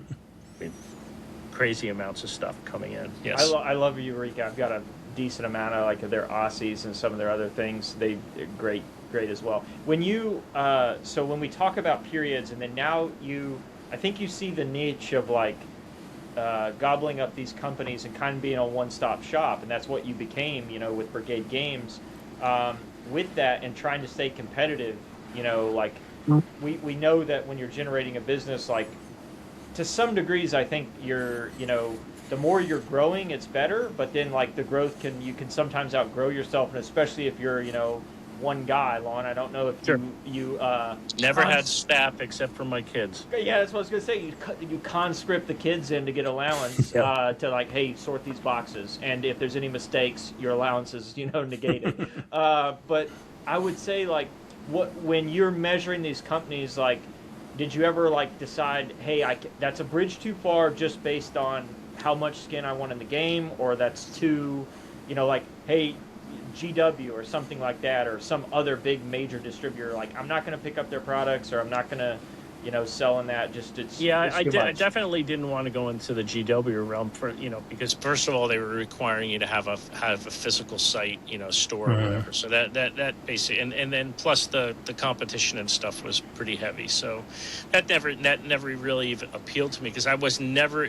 crazy amounts of stuff coming in. Yes. I love Eureka. I've got a decent amount of like their Aussies and some of their other things. They're great as well. When you so when we talk about periods, and then now I think you see the niche of like gobbling up these companies and kind of being a one-stop shop, and that's what you became, with Brigade Games. With that and trying to stay competitive, like we know that when you're generating a business, like to some degrees, I think the more you're growing, it's better. But then like the growth you can sometimes outgrow yourself, and especially if you're one guy, Lon. I don't know if Sure. you Never had staff except for my kids. Yeah, that's what I was gonna say. You conscript the kids in to get allowance to like, hey, sort these boxes, and if there's any mistakes, your allowance is negated. But I would say like, when you're measuring these companies, like, did you ever like decide, hey, that's a bridge too far just based on how much skin I want in the game, or that's too, like, hey, GW or something like that, or some other big major distributor, like, I'm not going to pick up their products, or I'm not going to sell in that, just I definitely didn't want to go into the GW realm because first of all, they were requiring you to have a physical site, store or whatever. So that basically, and then plus the competition and stuff was pretty heavy. So that never really even appealed to me, because I never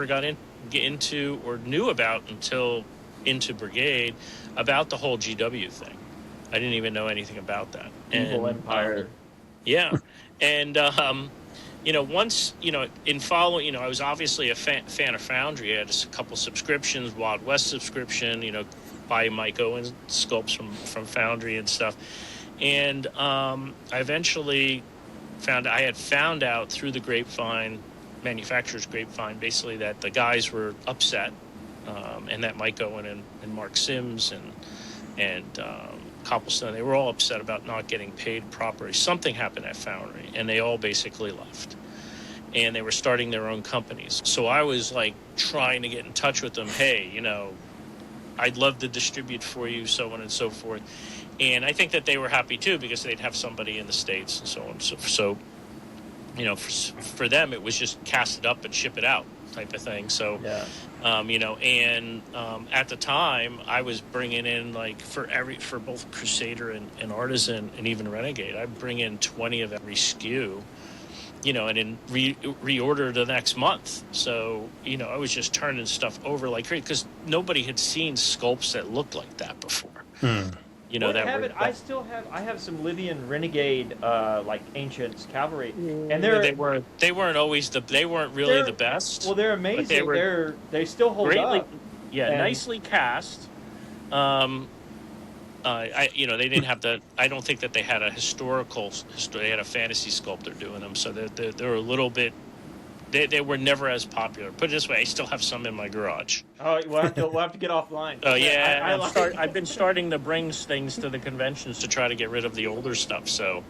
got into or knew about until into Brigade about the whole GW thing. I didn't even know anything about that. Evil Empire. Yeah. And, once, in following, I was obviously a fan of Foundry. I had a couple subscriptions, Wild West subscription, buy Mike Owen sculpts from Foundry and stuff. And I eventually found out through the grapevine, manufacturer's grapevine, basically that the guys were upset, and that Mike Owen and Mark Sims and Copplestone, they were all upset about not getting paid properly. Something happened at Foundry, and they all basically left. And they were starting their own companies. So I was like trying to get in touch with them. Hey, I'd love to distribute for you, so on and so forth. And I think that they were happy too, because they'd have somebody in the States and so on. So for them, it was just cast it up and ship it out type of thing. So, yeah. At the time, I was bringing in like for both Crusader and Artisan and even Renegade, I'd bring in 20 of every SKU, and then reorder the next month. So, I was just turning stuff over like crazy, because nobody had seen sculpts that looked like that before. I have some Libyan Renegade like ancients cavalry, and they weren't really the best. Well, they're amazing. They still hold up. Yeah, nicely cast. They didn't have the. I don't think that they had a historical. They had a fantasy sculptor doing them, so they're a little bit. They were never as popular. Put it this way, I still have some in my garage. Oh, we'll have to get offline. Oh yeah, I've been starting to bring things to the conventions to try to get rid of the older stuff. So,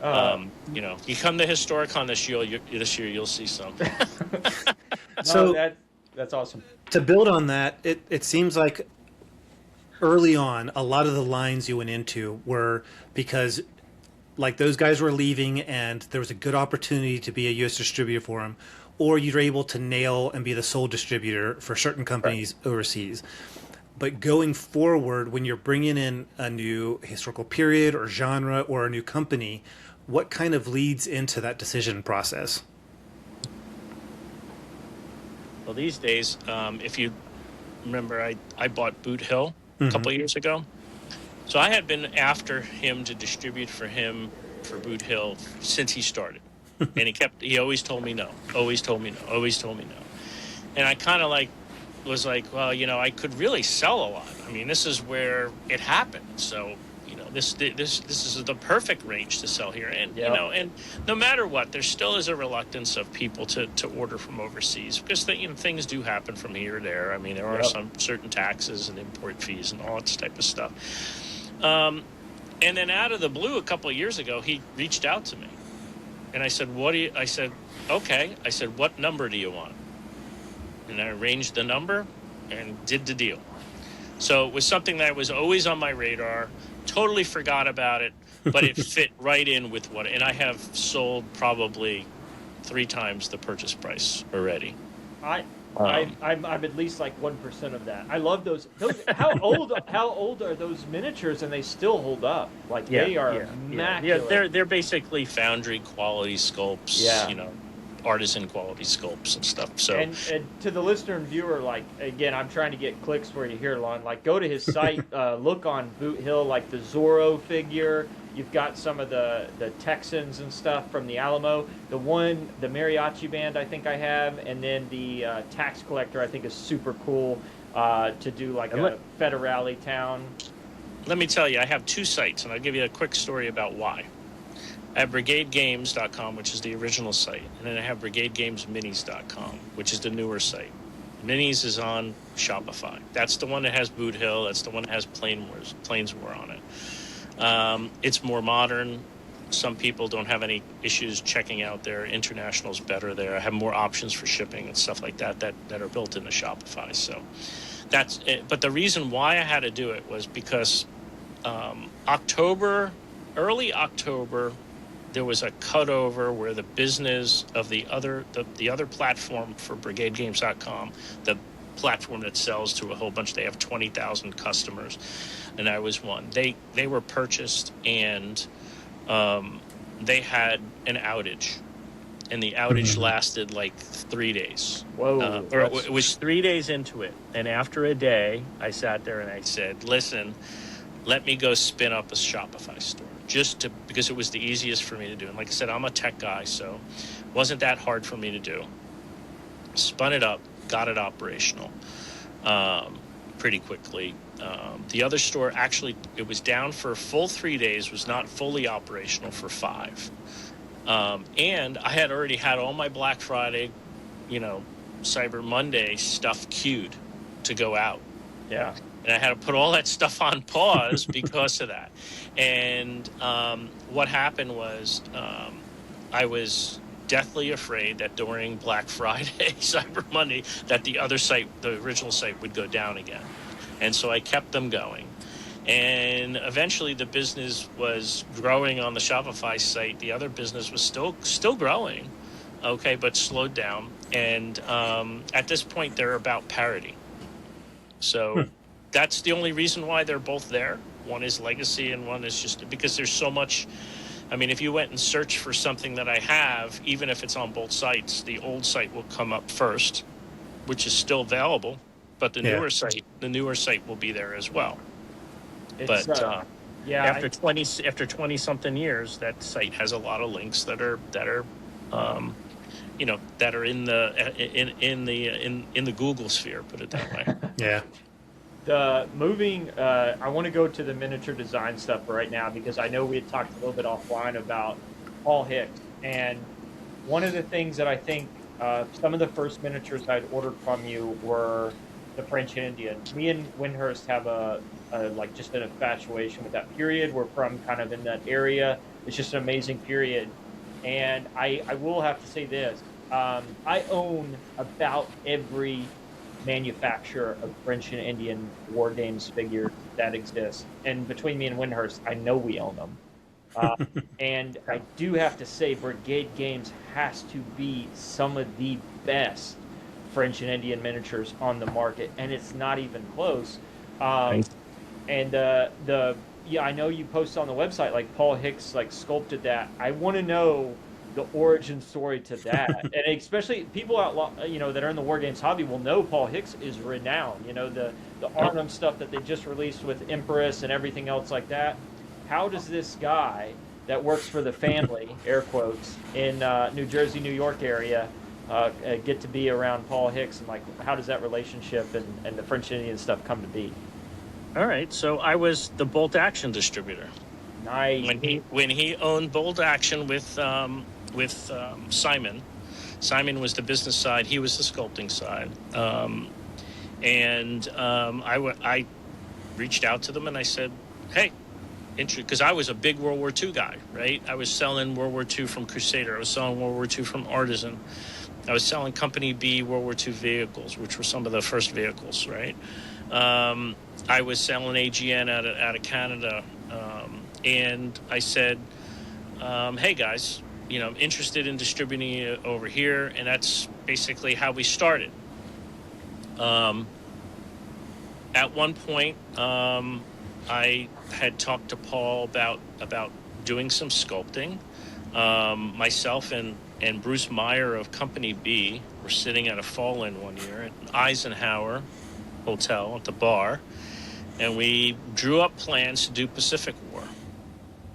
you come to Historicon this year, you'll see some. So that's awesome. To build on that, it seems like early on, a lot of the lines you went into were because, like, those guys were leaving and there was a good opportunity to be a U.S. distributor for them, or you were able to nail and be the sole distributor for certain companies overseas. But going forward, when you're bringing in a new historical period or genre or a new company, what kind of leads into that decision process? Well, these days, if you remember, I bought Boot Hill a couple of years ago. So I had been after him to distribute for him for Boot Hill since he started. And he always told me no, always told me no, always told me no. And I kind of like was like, well, I could really sell a lot. I mean, this is where it happened. So, this is the perfect range to sell here. And, and no matter what, there still is a reluctance of people to order from overseas because, things do happen from here to there. I mean, there are some certain taxes and import fees and all that type of stuff. And then out of the blue, a couple of years ago, he reached out to me. And I said, I said, okay. I said, what number do you want? And I arranged the number and did the deal. So it was something that was always on my radar. Totally forgot about it, but it fit right in with and I have sold probably 3 times the purchase price already. I'm at least like 1% of that. I love those. How old are those miniatures, and they still hold up? Like they are immaculate. Yeah, they're basically foundry quality sculpts. Yeah. Artisan quality sculpts and stuff. So and to the listener and viewer, like, again, I'm trying to get clicks for you here, Lon. Like, go to his site, look on Boot Hill, like the Zorro figure. You've got some of the Texans and stuff from the Alamo. The mariachi band I think I have, and then the tax collector I think is super cool to do like a Federale town. Let me tell you, I have 2 sites, and I'll give you a quick story about why. I have brigadegames.com, which is the original site, and then I have brigadegamesminis.com, which is the newer site. Minis is on Shopify. That's the one that has Boot Hill. That's the one that has Planeswar on it. It's more modern. Some people don't have any issues checking out there. International's better there. I have more options for shipping and stuff like that are built into Shopify. So that's it. But the reason why I had to do it was because early October, there was a cutover where the business of the other platform for BrigadeGames.com, the platform that sells to a whole bunch, they have 20,000 customers, and I was one. They were purchased, and they had an outage, and the outage lasted like 3 days. Whoa! It was 3 days into it, and after a day, I sat there and I said, "Listen, let me go spin up a Shopify store." Because it was the easiest for me to do. And like I said, I'm a tech guy, so it wasn't that hard for me to do. Spun it up, got it operational pretty quickly. The other store, actually, it was down for a full 3 days, was not fully operational for 5. And I had already had all my Black Friday, Cyber Monday stuff queued to go out. Yeah. And I had to put all that stuff on pause because of that. And what happened was I was deathly afraid that during Black Friday, Cyber Monday, that the other site, the original site, would go down again. And so I kept them going. And eventually the business was growing on the Shopify site. The other business was still growing, okay, but slowed down. And at this point, they're about parity. So that's the only reason why they're both there. One is legacy and one is just because there's so much. I mean, if you went and searched for something that I have, even if it's on both sites, the old site will come up first, which is still available, but the newer site will be there as well. After 20 something years, that site has a lot of links that are in the Google sphere, put it that way. Yeah. I want to go to the miniature design stuff right now because I know we had talked a little bit offline about Paul Hicks, and one of the things that I think some of the first miniatures I'd ordered from you were the French and Indian. Me and Wyndehurst have just an infatuation with that period. We're from kind of in that area. It's just an amazing period, and I will have to say this: I own about every manufacturer of French and Indian war games figures that exists, and between me and Wyndehurst, I know we own them. And I do have to say, Brigade Games has to be some of the best French and Indian miniatures on the market, and it's not even close. And I know you post on the website like Paul Hicks sculpted that. I want to know the origin story to that, and especially people that are in the war games hobby will know Paul Hicks is renowned. The Arnhem stuff that they just released with Empress and everything else like that. How does this guy that works for the family, air quotes, in New Jersey, New York area, get to be around Paul Hicks, and like how does that relationship and the French Indian stuff come to be? All right, so I was the Bolt Action distributor Nice. when he owned Bolt Action with Simon. Simon was the business side, he was the sculpting side, I reached out to them and I said, hey, because I was a big World War II guy, right? I was selling World War II from Crusader. I was selling World War II from Artisan. I was selling Company B World War II vehicles, which were some of the first vehicles, right? I was selling AGN out of Canada. And I said, hey, guys, I'm interested in distributing it over here. And that's basically how we started. At one point, I had talked to Paul about doing some sculpting. Myself and Bruce Meyer of Company B were sitting at a fall-in one year at Eisenhower Hotel at the bar, and we drew up plans to do Pacific War.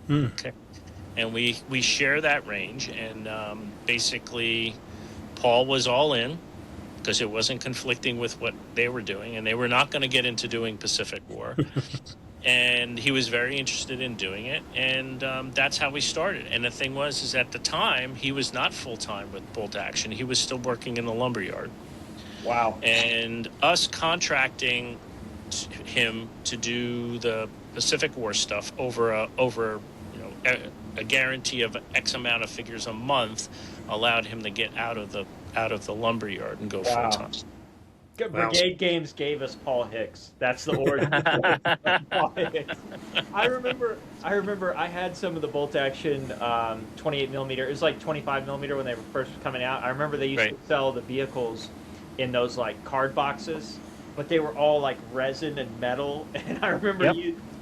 Okay, and we share that range, and basically, Paul was all in because it wasn't conflicting with what they were doing, and they were not going to get into doing Pacific War. And he was very interested in doing it, and that's how we started. And the thing is at the time, he was not full-time with Bolt Action. He was still working in the lumberyard. Wow. And us contracting him to do the Pacific War stuff over a guarantee of X amount of figures a month allowed him to get out of the lumberyard and go full-time. Brigade Games gave us Paul Hicks. That's the origin of Paul Hicks. I remember I had some of the Bolt Action 28 millimeter. It was like 25 millimeter when they were first coming out. I remember they used to sell the vehicles in those like card boxes, but they were all like resin and metal. And I remember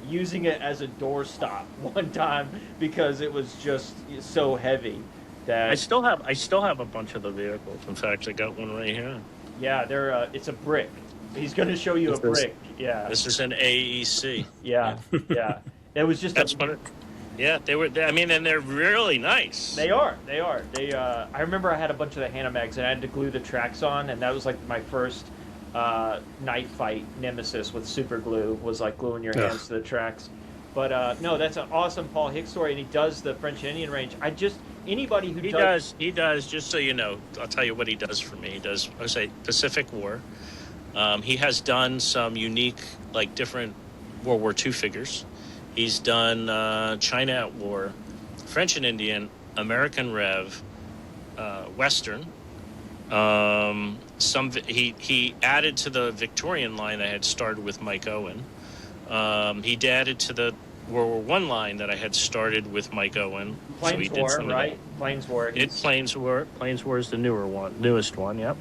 using it as a doorstop one time because it was just so heavy. That I still have a bunch of the vehicles. In fact, I got one right here. Yeah, it's a brick. He's going to show you a brick. Yeah. This is an AEC. Yeah, yeah. It was just yeah, they were. I mean, and they're really nice. They are. I remember I had a bunch of the Hanamags and I had to glue the tracks on, and that was like my first night fight nemesis with super glue, was like gluing your hands to the tracks. But no, that's an awesome Paul Hicks story, and he does the French Indian range. Anybody who he does. Just so you know, I'll tell you what he does for me. He does, I say, Pacific War. He has done some unique, like different World War II figures. He's done China at War, French and Indian, American Rev, Western. He added to the Victorian line that I had started with Mike Owen. He added to the World War I line that I had started with Mike Owen. Plains War, right? Plains War. Plains War is the newest one. Yep.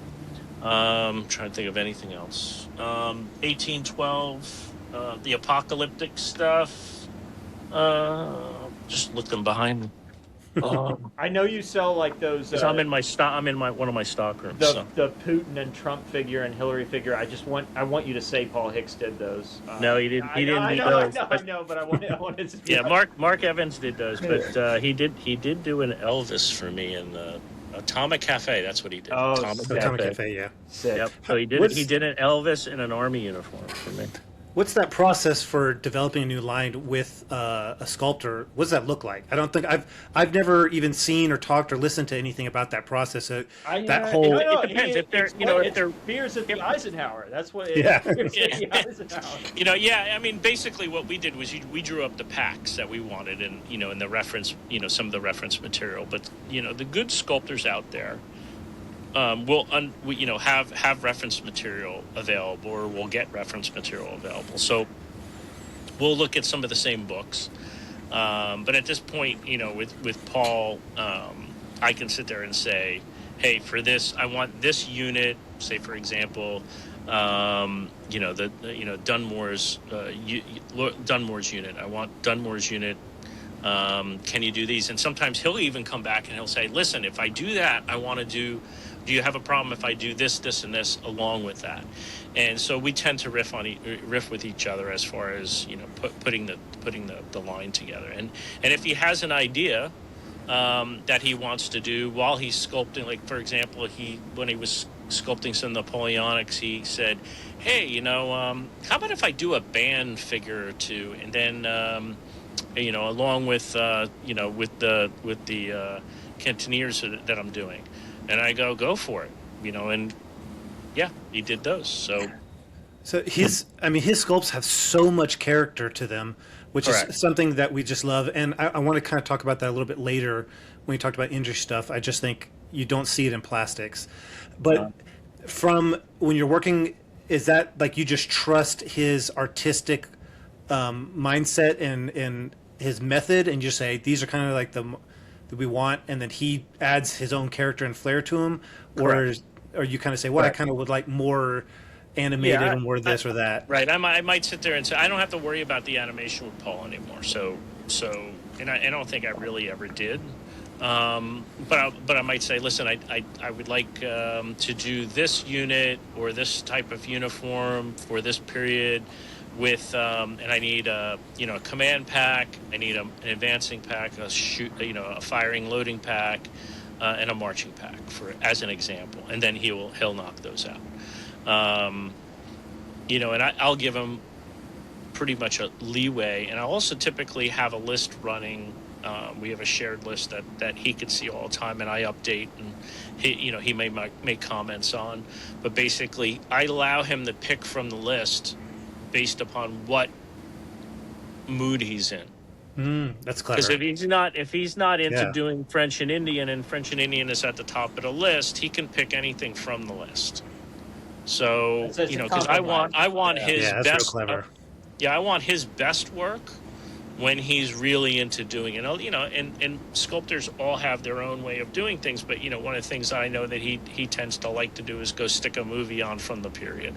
Trying to think of anything else. 1812, the apocalyptic stuff. Just looking behind me. I know you sell like those. I'm in one of my stock rooms. The Putin and Trump figure and Hillary figure. I want you to say Paul Hicks did those. No, he didn't. He didn't do those. I know, but I wanted to. Yeah, Mark Evans did those, but he did do an Elvis for me in Atomic Cafe. That's what he did. Oh, Atomic Cafe, yeah. Sick. Yep. So he did an Elvis in an army uniform for me. What's that process for developing a new line with a sculptor? What does that look like? I don't think I've never even seen or talked or listened to anything about that process. It depends if they're beers at the Eisenhower. That's what. I mean, basically what we did was we drew up the packs that we wanted, and in the reference, some of the reference material. But the good sculptors out there will have reference material available, or we'll get reference material available. So we'll look at some of the same books. But at this point, with Paul, I can sit there and say, hey, for this, I want this unit, say, for example, Dunmore's unit. I want Dunmore's unit. Can you do these? And sometimes he'll even come back and he'll say, listen, if I do that, I want to do you have a problem if I do this, this, and this along with that? And so we tend to riff with each other as far as putting the line together. And if he has an idea, that he wants to do while he's sculpting. Like, for example, when he was sculpting some Napoleonics, he said, "Hey, how about if I do a band figure or two, and then, along with with the cantineers that I'm doing," and I go for it, and yeah, he did those. So his sculpts have so much character to them, which Correct. is something that we just love. And I want to kind of talk about that a little bit later when we talked about injury stuff. I just think you don't see it in plastics. But from when you're working, is that like you just trust his artistic mindset and his method, and you just say these are kind of like that we want, and then he adds his own character and flair to them, or you kind of say, well, I kind of would like more animated and more this or that. Right. I might sit there and say I don't have to worry about the animation with Paul anymore. So and I don't think I really ever did. But I might say, listen, I would like to do this unit or this type of uniform for this period with and I need a command pack, I need an advancing pack, a firing loading pack, and a marching pack as an example, and then he'll knock those out. And I'll give him pretty much a leeway, and I also typically have a list running. We have a shared list that he can see all the time, and I update, and he may make comments on. But basically, I allow him to pick from the list based upon what mood he's in. That's clever. Because if he's not into doing French and Indian, and French and Indian is at the top of the list, he can pick anything from the list. So because I want his best. I want his best work when he's really into doing it. And sculptors all have their own way of doing things. But one of the things I know that he tends to like to do is go stick a movie on from the period.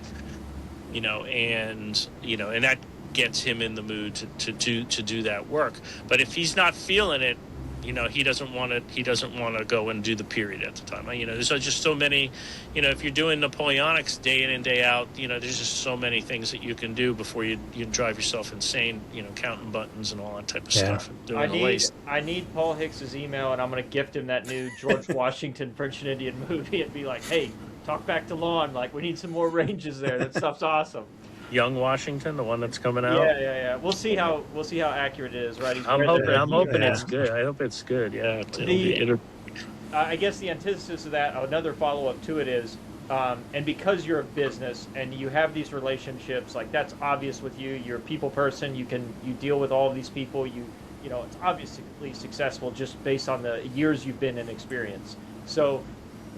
And that gets him in the mood to do that work. But if he's not feeling it, he doesn't want to go and do the period at the time. There's just so many, if you're doing Napoleonics day in and day out, there's just so many things that you can do before you drive yourself insane, counting buttons and all that type of stuff. I need Paul Hicks's email, and I'm going to gift him that new George Washington French and Indian movie and be like, hey, talk back to Lon. Like, we need some more ranges there. That stuff's awesome. Young Washington, the one that's coming out. Yeah. We'll see how accurate it is, right? I'm hoping it's good. I hope it's good. Yeah. I guess the antithesis of that, another follow-up to it is, and because you're a business and you have these relationships, like that's obvious with you. You're a people person. You deal with all of these people. It's obviously successful just based on the years you've been in experience. So,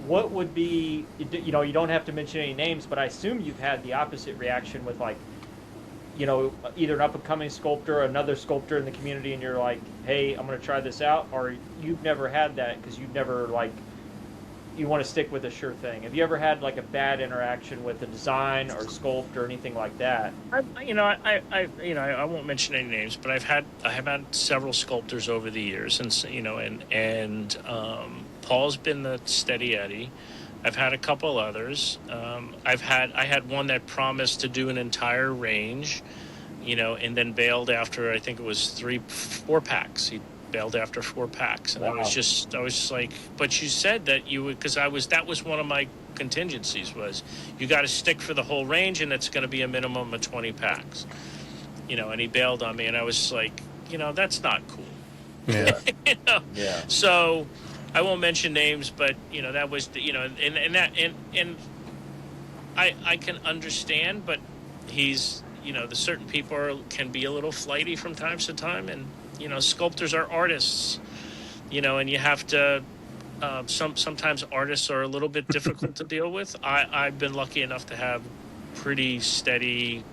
what would be, you don't have to mention any names, but I assume you've had the opposite reaction with either an up-and-coming sculptor or another sculptor in the community, and you're like, hey, I'm going to try this out, or you've never had that because you've never, you want to stick with a sure thing. Have you ever had, a bad interaction with a design or sculpt or anything like that? I won't mention any names, but I have had several sculptors over the years, and Paul's been the steady Eddie. I've had a couple others. I had one that promised to do an entire range, and then bailed after I think it was 4 packs. He bailed after 4 packs, and wow. I was just like, but you said that you would, because that was one of my contingencies was you got to stick for the whole range, and it's going to be a minimum of 20 packs, and he bailed on me, and I was like, that's not cool. Yeah. Yeah. So. I won't mention names, but that was and I can understand, but he's the certain people can be a little flighty from time to time, and sculptors are artists, and you have to. Sometimes artists are a little bit difficult to deal with. I've been lucky enough to have pretty steady,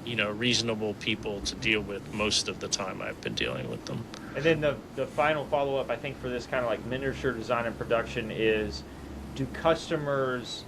reasonable people to deal with most of the time I've been dealing with them. And then the final follow-up, I think, for this kind of miniature design and production is, do customers,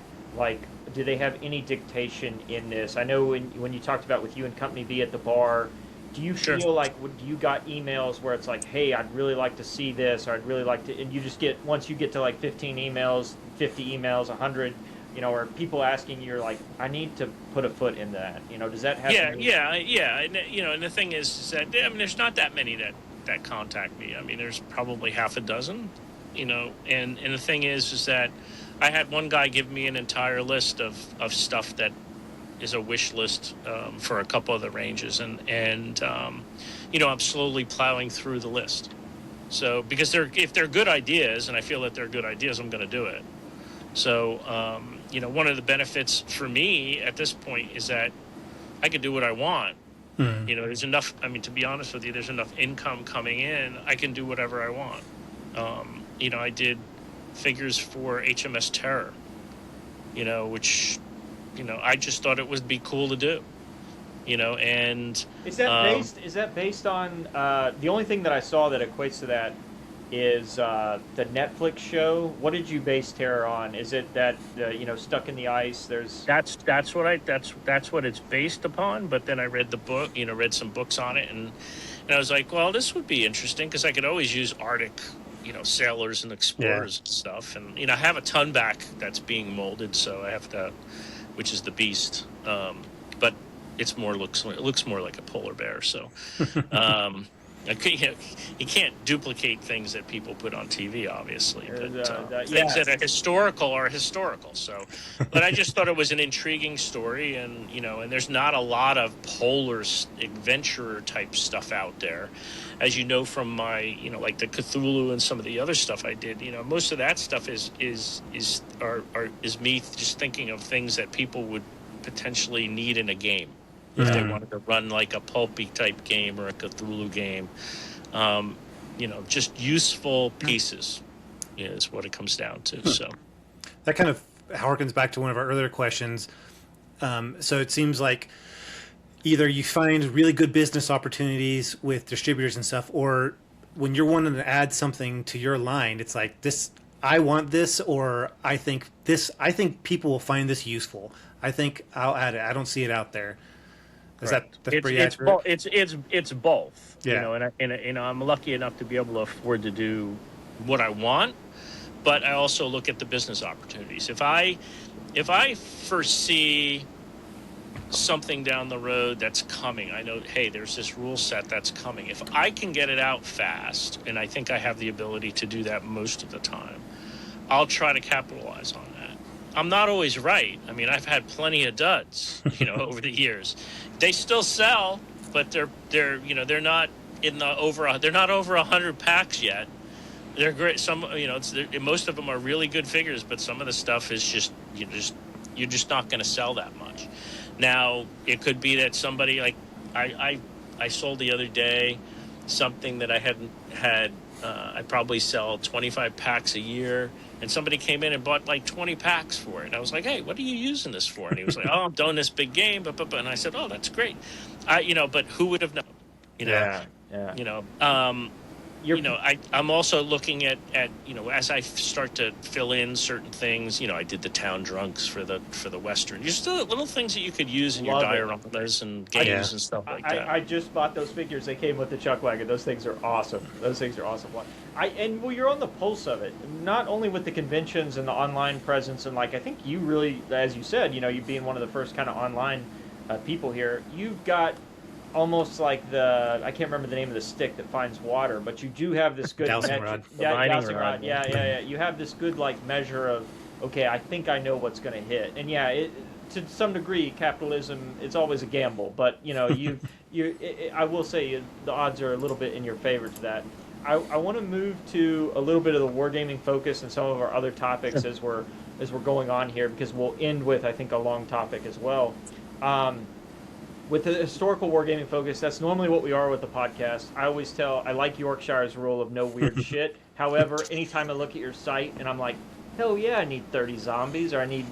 do they have any dictation in this? I know when you talked about with you and Company B at the bar, do you feel like you got emails where it's like, hey, I'd really like to see this, or I'd really like to, and you just get, once you get to 15 emails, 50 emails, 100, or people asking you, you're like, I need to put a foot in that. Does that happen? Yeah. And the thing is that there's not that many that that contact me. I mean, there's probably half a dozen, and the thing is that I had one guy give me an entire list of stuff that is a wish list for a couple of the ranges, and I'm slowly plowing through the list. So because if they're good ideas, and I feel that they're good ideas, I'm going to do it. So one of the benefits for me at this point is that I can do what I want. There's enough. I mean, to be honest with you, there's enough income coming in. I can do whatever I want. I did figures for HMS Terror, which, I just thought it would be cool to do, and is that based on the only thing that I saw that equates to that is the Netflix show. What did you base Terror on? Is it that Stuck in the Ice? That's what it's based upon. But then I read the book, read some books on it, and I was like, well, this would be interesting because I could always use Arctic, sailors and explorers and stuff. And I have a Tunback that's being molded, so I have to, which is the Beast, but it looks more like a polar bear. So. You can't duplicate things that people put on TV, obviously. But things that are historical. So, but I just thought it was an intriguing story, and and there's not a lot of polar adventurer type stuff out there, as you know from my like the Cthulhu and some of the other stuff I did. Most of that stuff is me just thinking of things that people would potentially need in a game. If they wanted to run like a pulpy type game or a Cthulhu game, just useful pieces is what it comes down to. So that kind of harkens back to one of our earlier questions. So it seems like either you find really good business opportunities with distributors and stuff, or when you're wanting to add something to your line, it's like this, I want this, or I think people will find this useful. I think I'll add it. I don't see it out there. That's pretty accurate? It's both. Yeah. And I'm lucky enough to be able to afford to do what I want, but I also look at the business opportunities. If I foresee something down the road that's coming, I know, hey, there's this rule set that's coming. If I can get it out fast, and I think I have the ability to do that most of the time, I'll try to capitalize on that. I'm not always right. I mean, I've had plenty of duds, over the years. They still sell, but they're not they're not over 100 packs yet. They're great. Some, most of them are really good figures, but some of the stuff is just you're just not going to sell that much. Now, it could be that somebody like I sold the other day something that I hadn't had. I probably sell 25 packs a year, and somebody came in and bought like 20 packs for it. And I was like, hey, what are you using this for? And he was like, oh, I'm doing this big game. And I said, oh, that's great. But who would have known? I'm also looking at as I start to fill in certain things. I did the town drunks for the Western. Just little things that you could use in your dioramas and games and stuff like that. I just bought those figures. They came with the Chuck Wagon. Those things are awesome. You're on the pulse of it. Not only with the conventions and the online presence, and I think you really, as you said, you being one of the first kind of online people here, you've got almost like I can't remember the name of the stick that finds water, but you do have this good dowsing rod. Dowsing rod. Yeah. You have this good measure of, okay, I think I know what's going to hit. And to some degree, capitalism, it's always a gamble, but I will say the odds are a little bit in your favor to that. I want to move to a little bit of the wargaming focus and some of our other topics as we're going on here, because we'll end with, I think, a long topic as well. With the historical wargaming focus, that's normally what we are with the podcast. I like Yorkshire's rule of no weird shit. However, anytime I look at your site and I'm like, hell yeah, I need 30 zombies, or I need,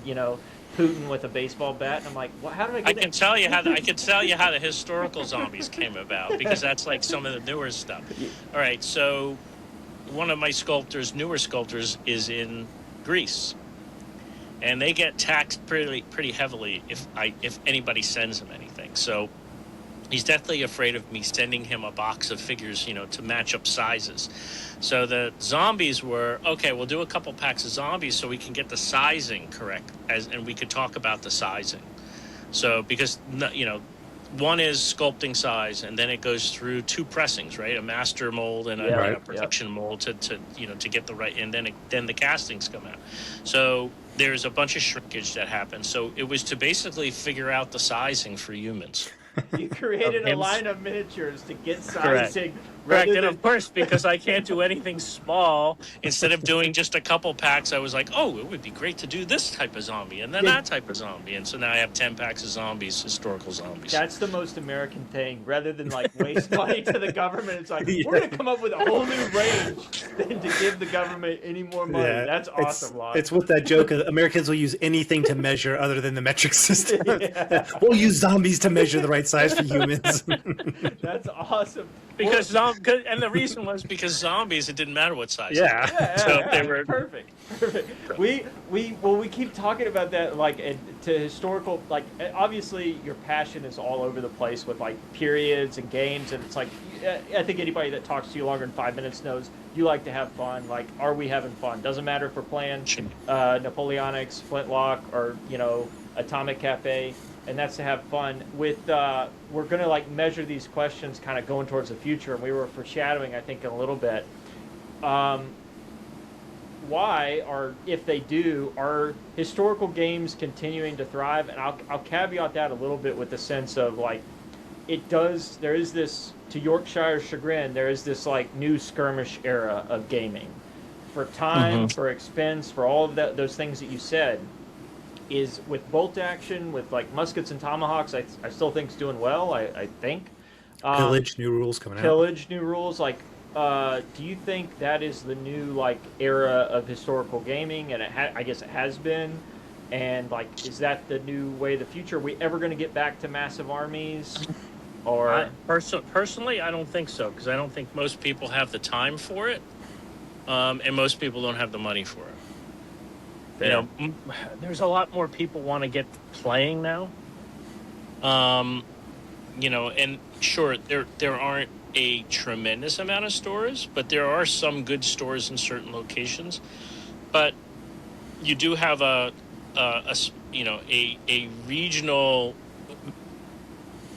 Putin with a baseball bat, and I'm like, well, how did I get I can tell you how the historical zombies came about, because that's like some of the newer stuff. All right, so one of my newer sculptors, is in Greece. And they get taxed pretty heavily if anybody sends him anything. So he's deathly afraid of me sending him a box of figures, to match up sizes. So the zombies were, okay, we'll do a couple packs of zombies so we can get the sizing correct, and we could talk about the sizing. So because, one is sculpting size, and then it goes through 2 pressings, right? A master mold and a production mold to get the right, and then the castings come out. So there's a bunch of shrinkage that happens. So it was to basically figure out the sizing for humans. You created a line of miniatures to get sizing. Correct, and of course, because I can't do anything small, instead of doing just a couple packs, I was like, oh, it would be great to do this type of zombie, and then that type of zombie. And so now I have 10 packs of zombies, historical zombies. That's the most American thing. Rather than, like, waste money to the government, it's like, we're going to come up with a whole new range than to give the government any more money. Yeah, that's awesome, Lon. It's with that joke of Americans will use anything to measure other than the metric system. We'll use zombies to measure the right size for humans. That's awesome. Because and the reason was because zombies, it didn't matter what size. So they were perfect. We keep talking about that, like, to historical, like, obviously your passion is all over the place with, like, periods and games, and it's like, I think anybody that talks to you longer than 5 minutes knows you like to have fun. Like, are we having fun? Doesn't matter if we're playing Napoleonics, Flintlock, or Atomic Cafe. And that's to have fun with. We're going to, like, measure these questions kind of going towards the future, and we were foreshadowing, I think, in a little bit. Why, or if they do, are historical games continuing to thrive? And I'll caveat that a little bit with the sense of, like, there is this, to Yorkshire's chagrin, there is this, like, new skirmish era of gaming. For time, for expense, for all of those things that you said. Is with bolt action, with, like, muskets and tomahawks, I still think it's doing well. I think. Pillage, new rules coming out. Pillage, new rules. Like, do you think that is the new, like, era of historical gaming? And I guess it has been. And, like, is that the new way of the future? Are we ever going to get back to massive armies? Or personally, I don't think so, because I don't think most people have the time for it, and most people don't have the money for it. There's a lot more people want to get playing now. And sure, there aren't a tremendous amount of stores, but there are some good stores in certain locations. But you do have a regional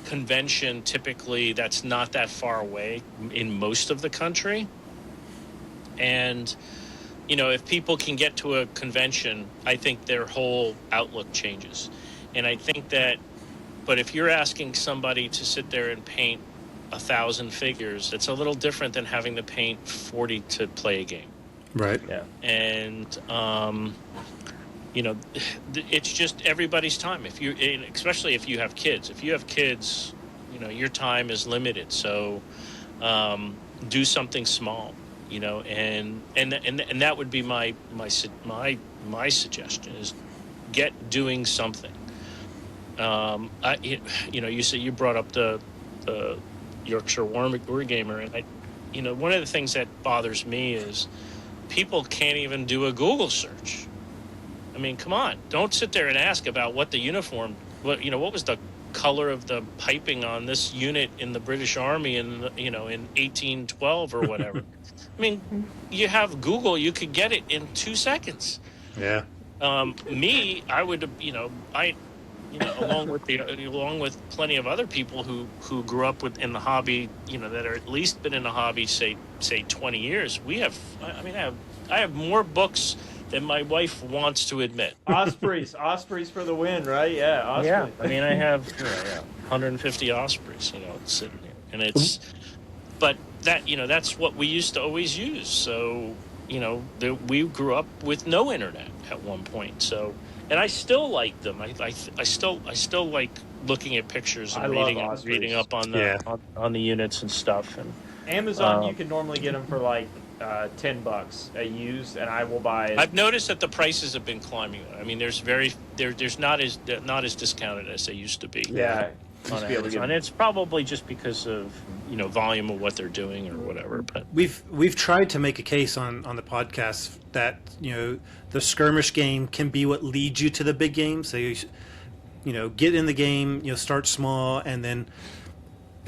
convention typically that's not that far away in most of the country, and if people can get to a convention, I think their whole outlook changes. And I think that, but if you're asking somebody to sit there and paint 1,000 figures, it's a little different than having to paint 40 to play a game. Right. Yeah. And, it's just everybody's time. Especially if you have kids. If you have kids, your time is limited. So do something small. And that would be my suggestion is get doing something. You brought up the Yorkshire Wargamer, and one of the things that bothers me is people can't even do a Google search. I mean, come on, don't sit there and ask about what the uniform, what was the color of the piping on this unit in the British Army in 1812 or whatever. I mean, you have Google, you could get it in 2 seconds. Yeah. I would, along with plenty of other people who grew up in the hobby, that are at least been in the hobby, say 20 years. I have more books than my wife wants to admit. Ospreys for the win, right? Yeah, Ospreys. Yeah. I mean, I have 150 Ospreys, sitting here, and it's, but that that's what we used to always use. So we grew up with no internet at one point. So, and I still like them. I still like looking at pictures and reading up on the units and stuff. And Amazon, you can normally get them for like $10 a used, and I will buy. I've noticed that the prices have been climbing. I mean, there's not as discounted as they used to be. Yeah. On Amazon. It's probably just because of volume of what they're doing or whatever. But we've tried to make a case on the podcast that the skirmish game can be what leads you to the big game. So get in the game, start small, and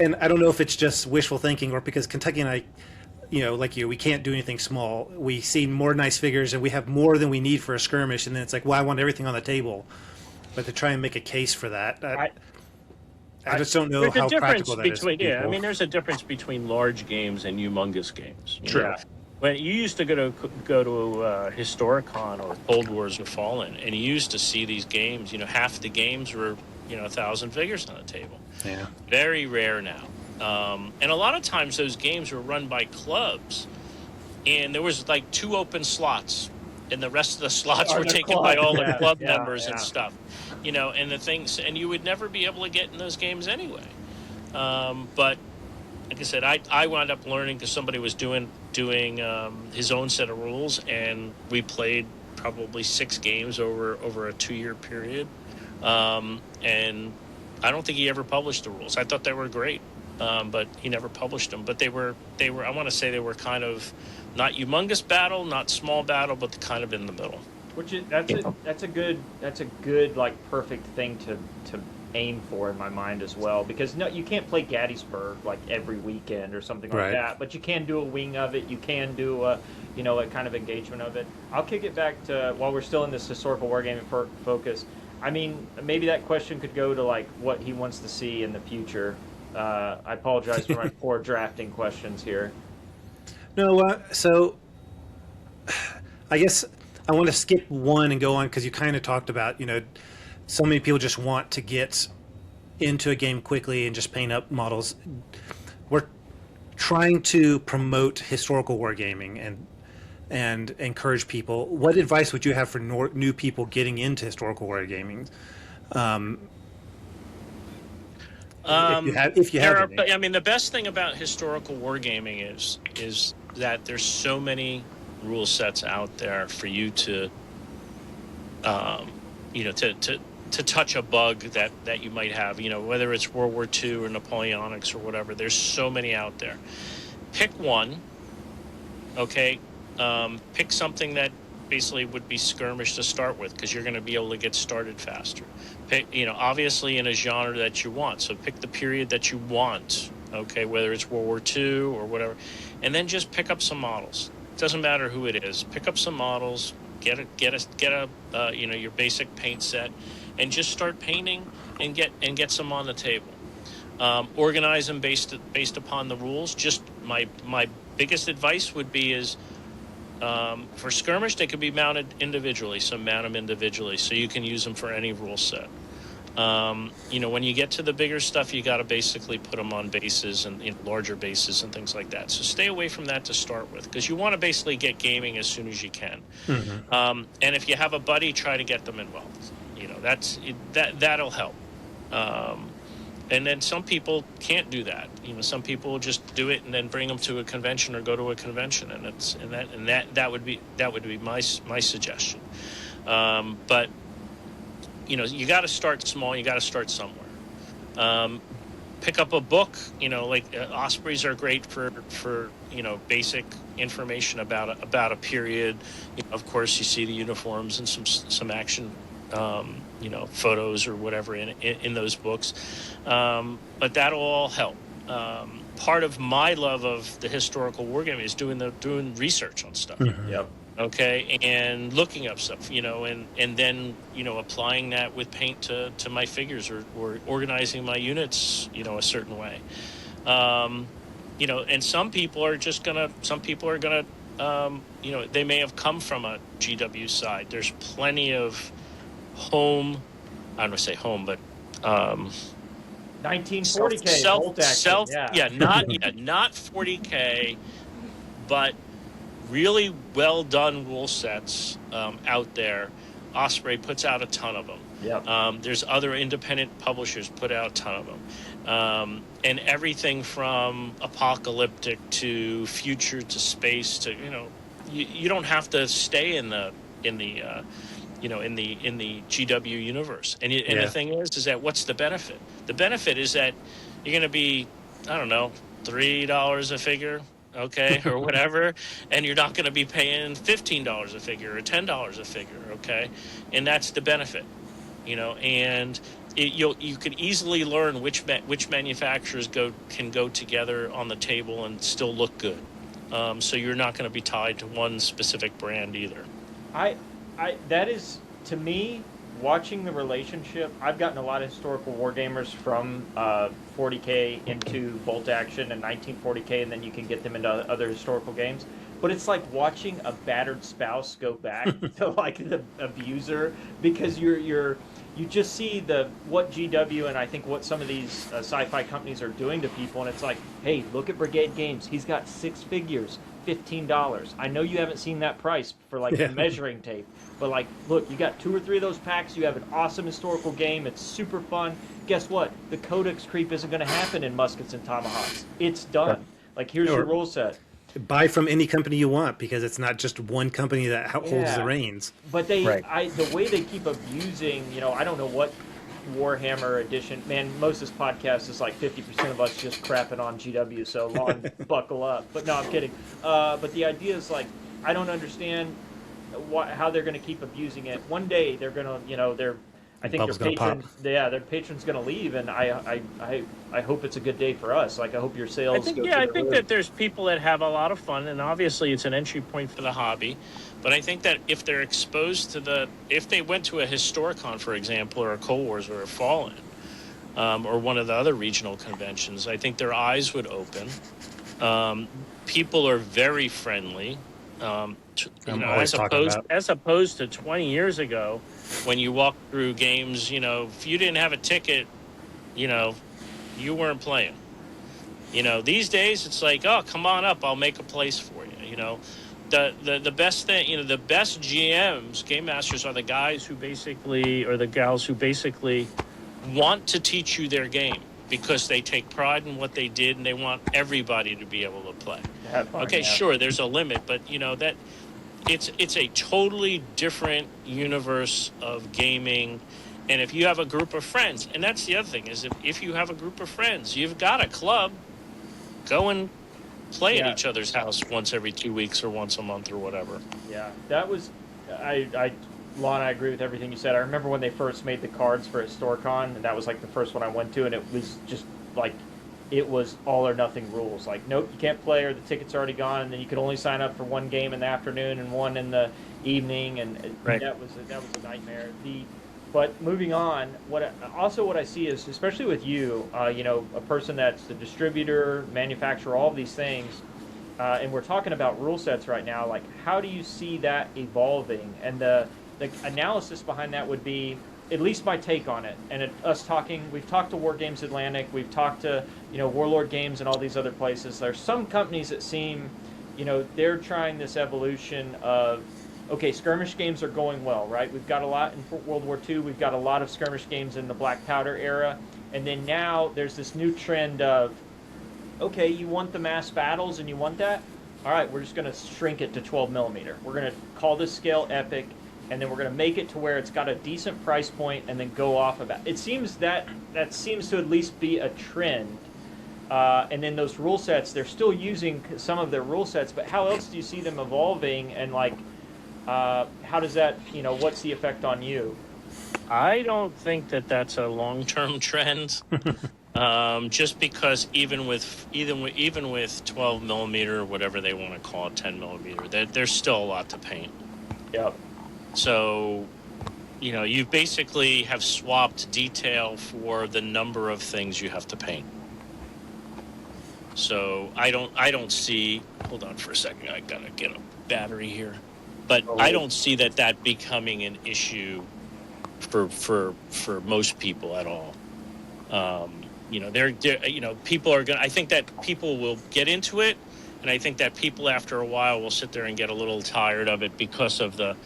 I don't know if it's just wishful thinking or because Kentucky and I, like we can't do anything small. We see more nice figures and we have more than we need for a skirmish, and then it's like, well, I want everything on the table. But to try and make a case for that. I just don't know There's a how difference practical that is. between I mean, there's a difference between large games and humongous games. You True. know? When you used to go to Historicon or Cold Wars or Fallen, and you used to see these games. You know, half the games were 1,000 figures on the table. Yeah. Very rare now, and a lot of times those games were run by clubs, and there was like 2 open slots, and the rest of the slots were taken by all the club members and stuff. You know, and the things, and you would never be able to get in those games anyway. But like I said, I wound up learning because somebody was doing his own set of rules, and we played probably 6 games over a 2-year period. And I don't think he ever published the rules. I thought they were great, but he never published them. But they were I want to say they were kind of not humongous battle, not small battle, but kind of in the middle. Which is that's a good like perfect thing to aim for in my mind as well, because no, you can't play Gettysburg like every weekend or something like that, but you can do a wing of it. You can do a kind of engagement of it. I'll kick it back to, while we're still in this historical wargaming focus. I mean, maybe that question could go to like what he wants to see in the future. I apologize for my poor drafting questions here. No, so I guess I want to skip one and go on, because you kind of talked about, so many people just want to get into a game quickly and just paint up models. We're trying to promote historical wargaming and encourage people. What advice would you have for new people getting into historical wargaming? If you have any. I mean, the best thing about historical wargaming is that there's so many rule sets out there for you to to touch a bug that you might have, whether it's World War II or Napoleonics or whatever. There's so many out there. Pick one, okay? Pick something that basically would be skirmish to start with, because you're going to be able to get started faster. Pick, obviously in a genre that you want. So pick the period that you want, okay? Whether it's World War II or whatever, and then just pick up some models. It doesn't matter who it is. Pick up some models. Get a your basic paint set, and just start painting and get some on the table. Organize them based upon the rules. Just my biggest advice would be is for skirmish, they could be mounted individually. So mount them individually, so you can use them for any rule set. When you get to the bigger stuff, you got to basically put them on bases and larger bases and things like that. So stay away from that to start with, because you want to basically get gaming as soon as you can. Mm-hmm. And if you have a buddy, try to get them involved. That'll help. And then some people can't do that. Some people just do it and then bring them to a convention or go to a convention, and that would be my suggestion. But you got to start small. You got to start somewhere. Pick up a book. Like Ospreys are great for basic information about a period. Of course, you see the uniforms and some action. Photos or whatever in those books, but that'll all help. Part of my love of the historical wargaming is doing research on stuff. Mm-hmm. Yep. Okay, and looking up stuff, and then applying that with paint to my figures or organizing my units, a certain way. And some people are gonna, they may have come from a GW side. There's plenty of home, I don't want to say home, but 1940K not 40K, but really well done rule sets out there. Osprey puts out a ton of them. Yep. There's other independent publishers put out a ton of them, and everything from apocalyptic to future to space to you don't have to stay in the GW universe. And the thing is that what's the benefit? The benefit is that you're going to be, I don't know, $3 a figure, okay, or whatever, and you're not going to be paying $15 a figure or $10 a figure, okay, and that's the benefit, and you could easily learn which manufacturers can go together on the table and still look good, so you're not going to be tied to one specific brand either. That is, to me, watching the relationship. I've gotten a lot of historical wargamers from 40K into bolt action and 1940K, and then you can get them into other historical games. But it's like watching a battered spouse go back to like the abuser, because you just see what GW and I think what some of these sci-fi companies are doing to people, and it's like, hey, look at Brigade Games. He's got 6 figures, $15. I know you haven't seen that price for like the measuring tape, but like, look, you got 2 or 3 of those packs. You have an awesome historical game. It's super fun. Guess what? The codex creep isn't going to happen in Muskets and Tomahawks. It's done. Like, here's your rule set. Buy from any company you want, because it's not just one company that holds the reins. But the way they keep abusing, I don't know what Warhammer edition. Man, most of this podcast is like 50% of us just crapping on GW. So Lon, buckle up. But no, I'm kidding. But the idea is like, I don't understand how they're going to keep abusing it. One day they're going to, I think their patron's going to leave, and I hope it's a good day for us. Like, I hope your sales. I think that there's people that have a lot of fun, and obviously it's an entry point for the hobby. But I think that if they're exposed to if they went to a Historicon, for example, or a Cold Wars or a Fallen, or one of the other regional conventions, I think their eyes would open. People are very friendly. As opposed to 20 years ago, when you walk through games, if you didn't have a ticket, you weren't playing. These days it's like, oh, come on up, I'll make a place for you. The best thing, the best GMs, game masters, are the guys who basically, or the gals who basically want to teach you their game, because they take pride in what they did and they want everybody to be able to play. Sure, there's a limit, but that it's a totally different universe of gaming. And if you have a group of friends, and that's the other thing, is if you have a group of friends, you've got a club, go and play at each other's house once every 2 weeks or once a month or whatever. Yeah, that was, Lon, I agree with everything you said. I remember when they first made the cards for Historicon, and that was like the first one I went to, and it was just like, it was all or nothing rules. Like, nope, you can't play, or the ticket's already gone, and then you could only sign up for one game in the afternoon and one in the evening, and that was a nightmare. But moving on, what I see is, especially with you, a person that's the distributor, manufacturer, all of these things, and we're talking about rule sets right now. Like, how do you see that evolving? And the analysis behind that would be, at least my take on it, and we've talked to War Games Atlantic, we've talked to Warlord Games and all these other places. There's some companies that seem, they're trying this evolution of, okay, skirmish games are going well, right? We've got a lot in World War II. We've got a lot of skirmish games in the Black Powder era, and then now there's this new trend of, okay, you want the mass battles and you want that? All right, we're just going to shrink it to 12 millimeter. We're going to call this scale epic, and then we're going to make it to where it's got a decent price point, and then go off of that. It seems that seems to at least be a trend. And then those rule sets, they're still using some of their rule sets, but how else do you see them evolving? And like, how does that, what's the effect on you? I don't think that that's a long-term trend. Just because even with 12 millimeter, or whatever they want to call it, 10 millimeter, there's still a lot to paint. Yep. So, you basically have swapped detail for the number of things you have to paint. So I don't see. Hold on for a second. I gotta get a battery here. But I don't see that becoming an issue for most people at all. People are gonna. I think that people will get into it, and I think that people after a while will sit there and get a little tired of it because of the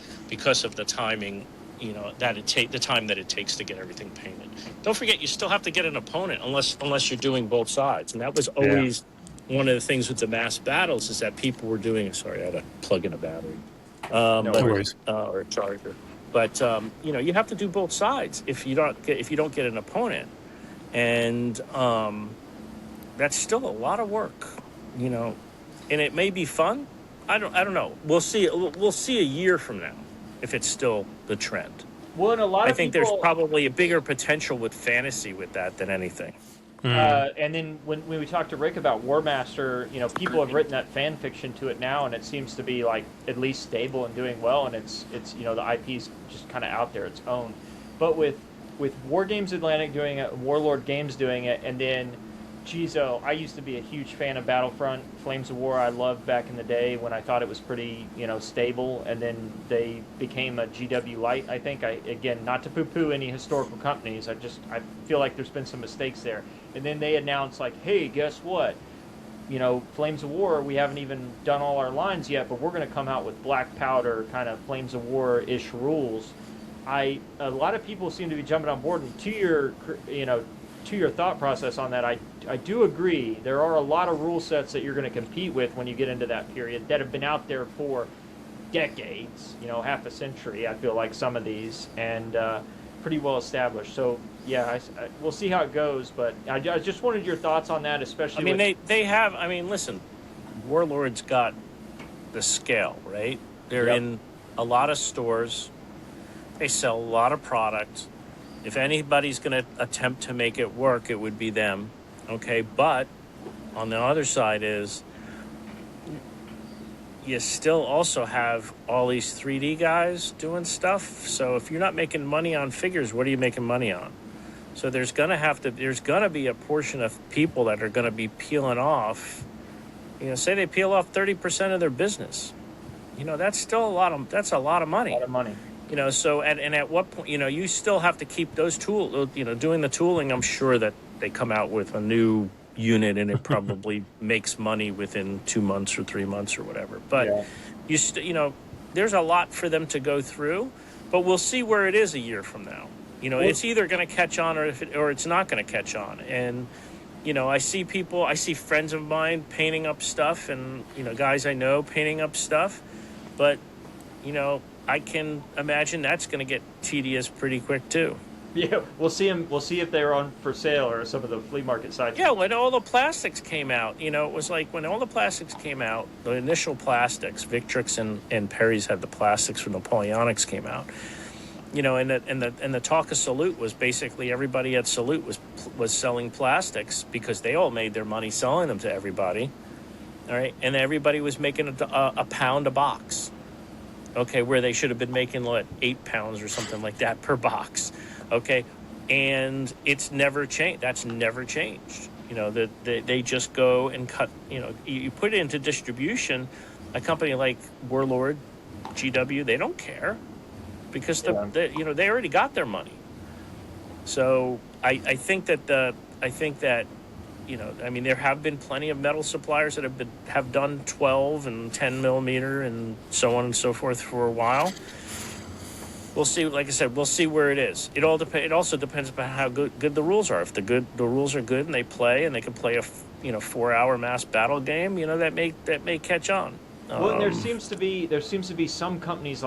timing. The time that it takes to get everything painted. Don't forget, you still have to get an opponent unless you're doing both sides, and that was always one of the things with the mass battles, is that people were doing. Sorry, I had to plug in a battery. No worries. Or a charger. But you have to do both sides if you don't get an opponent, and that's still a lot of work, and it may be fun. I don't know. We'll see. We'll see a year from now if it's still the trend. Well, and I think there's probably a bigger potential with fantasy with that than anything. And then when we talked to Rick about War Master, people have written that fan fiction to it now, and it seems to be like at least stable and doing well, and it's the IP's just kind of out there, its own. but with War Games Atlantic doing it, Warlord Games doing it, and then I used to be a huge fan of Battlefront. Flames of War I loved back in the day when I thought it was pretty, stable, and then they became a GW Light, I think. Again, not to poo-poo any historical companies, I feel like there's been some mistakes there. And then they announced, like, hey, guess what? Flames of War, we haven't even done all our lines yet, but we're going to come out with black powder kind of Flames of War-ish rules. A lot of people seem to be jumping on board, and to your thought process on that, I do agree. There are a lot of rule sets that you're going to compete with when you get into that period that have been out there for decades, half a century, I feel like some of these, and pretty well established. So, yeah, we'll see how it goes, but I just wanted your thoughts on that, especially they have, listen, Warlord's got the scale, right? They're in a lot of stores. They sell a lot of product. If anybody's going to attempt to make it work, it would be them. Okay, but on the other side is you still also have all these 3D guys doing stuff. So if you're not making money on figures, what are you making money on? So there's going to be a portion of people that are going to be peeling off. Say they peel off 30% of their business. That's still that's a lot of money. A lot of money. So at what point, you still have to keep those tools, doing the tooling. I'm sure that they come out with a new unit and it probably makes money within 2 months or 3 months or whatever. But there's a lot for them to go through, but we'll see where it is a year from now. It's either going to catch on or it's not going to catch on. And, I see friends of mine painting up stuff and, guys I know painting up stuff, but, I can imagine that's going to get tedious pretty quick too. Yeah, we'll see them. We'll see if they're on for sale or some of the flea market sites. Yeah, when all the plastics came out, it was like when all the plastics came out, the initial plastics, Victrix and Perry's had the plastics when Napoleonics came out. And the talk of Salute was basically everybody at Salute was selling plastics because they all made their money selling them to everybody. All right, and everybody was making a pound a box. Okay, where they should have been making, 8 pounds or something like that per box. Okay, and it's never changed. That's never changed. They just go and cut, you put it into distribution. A company like Warlord, GW, they don't care because they already got their money. So I think that there have been plenty of metal suppliers that have done 12 and 10 millimeter and so on and so forth for a while. We'll see. Like I said, we'll see where it is. It also depends upon how good the rules are. If the rules are good and they play and they can play a 4-hour mass battle game, that may catch on. Well, and there seems to be some companies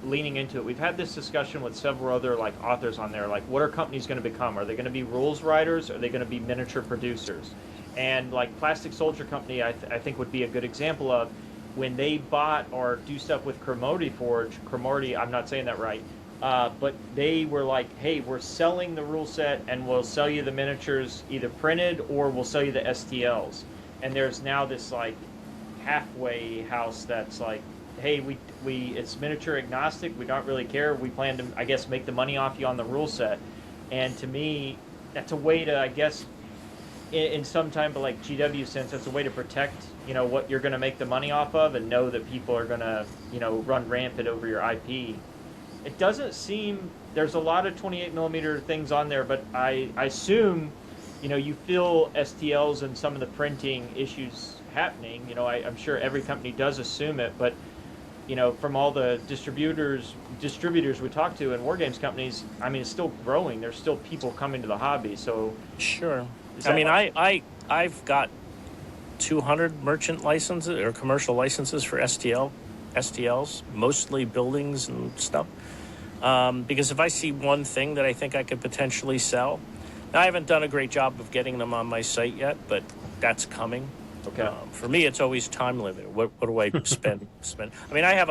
leaning into it. We've had this discussion with several other authors on there. What are companies going to become? Are they going to be rules writers? Or are they going to be miniature producers? And Plastic Soldier Company, I think would be a good example of when they bought or do stuff with Cromartie, I'm not saying that right, but they were like, hey, we're selling the rule set and we'll sell you the miniatures either printed or we'll sell you the STLs. And there's now this halfway house that's hey, we it's miniature agnostic, we don't really care, we plan to, I guess, make the money off you on the rule set. And to me, that's a way to, I guess, in some type of GW sense, that's a way to protect, what you're going to make the money off of and know that people are going to, run rampant over your IP. It doesn't seem, there's a lot of 28 millimeter things on there, but I assume, you feel STLs and some of the printing issues happening. I'm sure every company does assume it, but from all the distributors we talk to and war games companies, it's still growing. There's still people coming to the hobby. So sure. I've got 200 merchant licenses or commercial licenses for STLs, mostly buildings and stuff. Because if I see one thing that I think I could potentially sell, now I haven't done a great job of getting them on my site yet, but that's coming. Okay. For me, it's always time limited. What do I spend? I have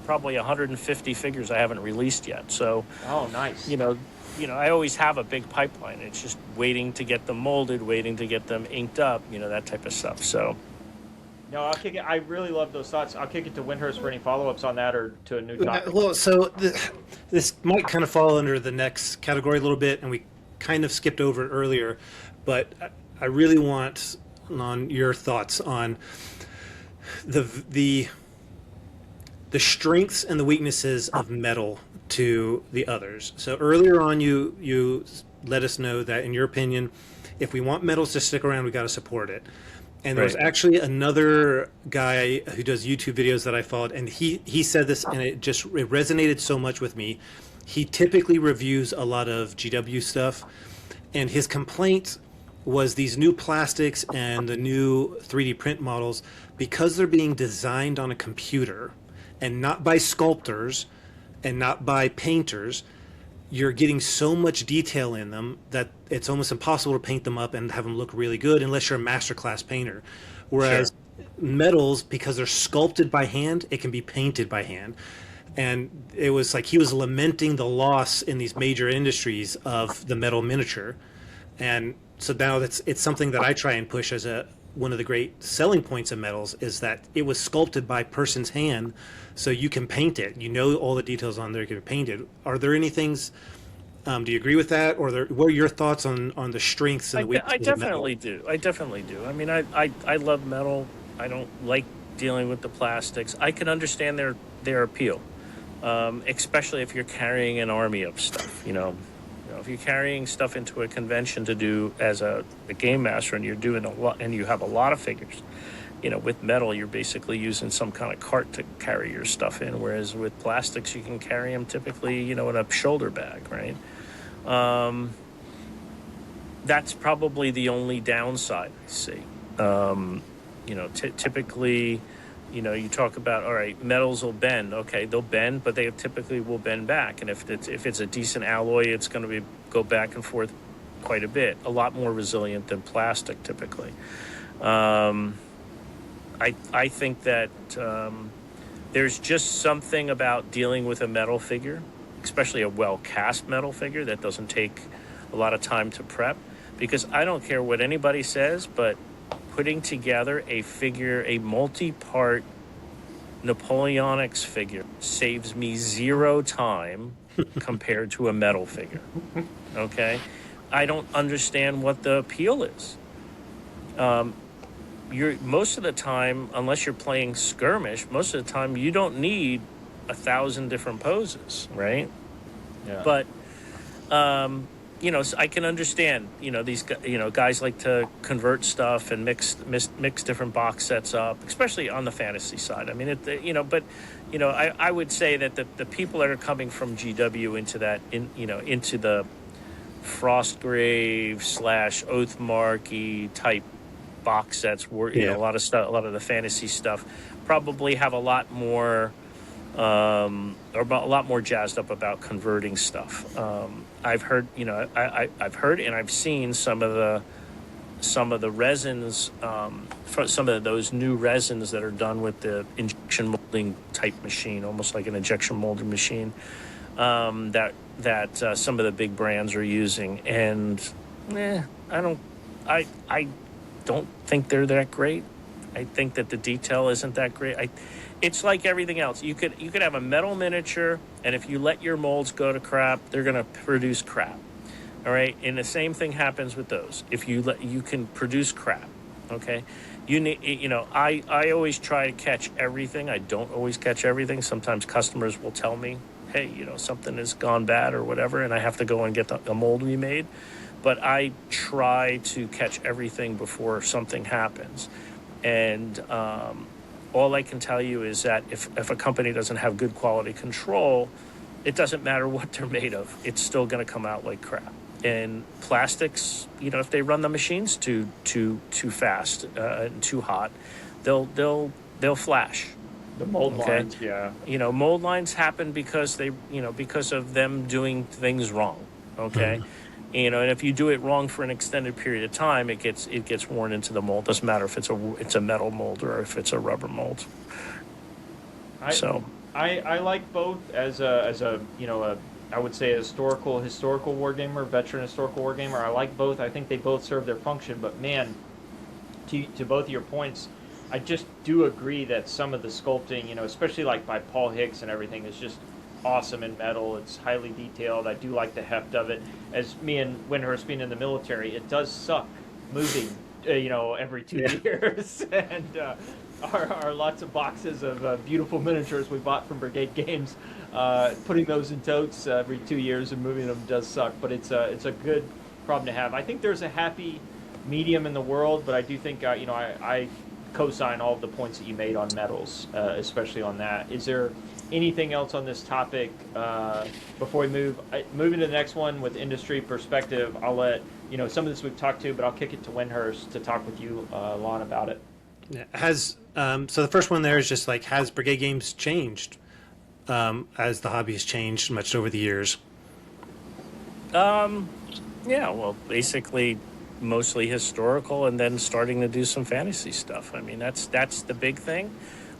probably 150 figures I haven't released yet. So. Oh, nice. I always have a big pipeline. It's just waiting to get them molded, waiting to get them inked up, that type of stuff. So. No, I'll kick it. I really love those thoughts. I'll kick it to Wyndehurst for any follow-ups on that or to a new topic. Well, so this might kind of fall under the next category a little bit, and we kind of skipped over it earlier, but I really want on your thoughts on the strengths and the weaknesses of metal to the others. So earlier on, you let us know that in your opinion, if we want metals to stick around, we got to support it. And there was actually another guy who does YouTube videos that I followed, and he said this, and it resonated so much with me. He typically reviews a lot of GW stuff, and his complaint was these new plastics and the new 3D print models, because they're being designed on a computer and not by sculptors and not by painters, you're getting so much detail in them that it's almost impossible to paint them up and have them look really good unless you're a masterclass painter. Whereas metals, because they're sculpted by hand, it can be painted by hand. And it was like he was lamenting the loss in these major industries of the metal miniature. And so now it's something that I try and push as one of the great selling points of metals is that it was sculpted by person's hand, so you can paint it. You know all the details on there can be painted. Are there any things? Do you agree with that, or what are your thoughts on the strengths and the weaknesses? I definitely do. I definitely do. I mean, I love metal. I don't like dealing with the plastics. I can understand their appeal, especially if you're carrying an army of stuff. If you're carrying stuff into a convention to do as a game master, and you're doing a lot, and you have a lot of figures, with metal, you're basically using some kind of cart to carry your stuff in. Whereas with plastics, you can carry them typically, in a shoulder bag, right? That's probably the only downside I see. Typically, you talk about, all right, metals will bend. Okay, they'll bend, but they typically will bend back. And if it's a decent alloy, it's going to go back and forth quite a bit. A lot more resilient than plastic typically. I think that there's just something about dealing with a metal figure, especially a well-cast metal figure that doesn't take a lot of time to prep. Because I don't care what anybody says, but putting together a figure, a multi-part Napoleonics figure, saves me 0 time compared to a metal figure. Okay? I don't understand what the appeal is. Most of the time, unless you're playing skirmish, most of the time you don't need 1,000 different poses, right? Yeah. But so I can understand, these guys like to convert stuff and mix different box sets up, especially on the fantasy side. I mean, I would say that the people that are coming from GW into that, into the Frostgrave / Oathmark type box sets, where a lot of stuff, a lot of the fantasy stuff, probably have a lot more. Or a lot more jazzed up about converting stuff. I've heard, I've heard and I've seen some of the resins, some of those new resins that are done with the injection molding type machine, almost like an injection molding machine, that some of the big brands are using, and I don't think they're that great. I think that the detail isn't that great. It's like everything else. You could have a metal miniature, and if you let your molds go to crap, they're going to produce crap. All right, and the same thing happens with those. If you can produce crap. Okay, I always try to catch everything. I don't always catch everything. Sometimes customers will tell me, hey, something has gone bad or whatever, and I have to go and get a mold remade. But I try to catch everything before something happens. And all I can tell you is that if a company doesn't have good quality control, it doesn't matter what they're made of. It's still going to come out like crap. And plastics, if they run the machines too fast and too hot, they'll flash. The mold lines, yeah. Mold lines happen because because of them doing things wrong. Okay. Mm-hmm. And if you do it wrong for an extended period of time, it gets worn into the mold. Doesn't matter if it's a metal mold or if it's a rubber mold. I like both as a I would say a historical wargamer, veteran historical wargamer. I like both. I think they both serve their function. But man, to both of your points, I just do agree that some of the sculpting, especially like by Paul Hicks and everything, is just awesome in metal. It's highly detailed. I do like the heft of it. As me and Wyndehurst being in the military, it does suck moving, every 2 years. And our lots of boxes of beautiful miniatures we bought from Brigade Games, putting those in totes every 2 years and moving them does suck. But it's a good problem to have. I think there's a happy medium in the world, but I do think I co-sign all of the points that you made on metals, especially on that. Is there anything else on this topic before we move into the next one with industry perspective? I'll let some of this we've talked to, but I'll kick it to Wyndehurst to talk with you, Lon, about it. Yeah, so the first one there is just like, has Brigade Games changed as the hobby has changed much over the years? Yeah, well, basically mostly historical, and then starting to do some fantasy stuff. I mean, that's the big thing.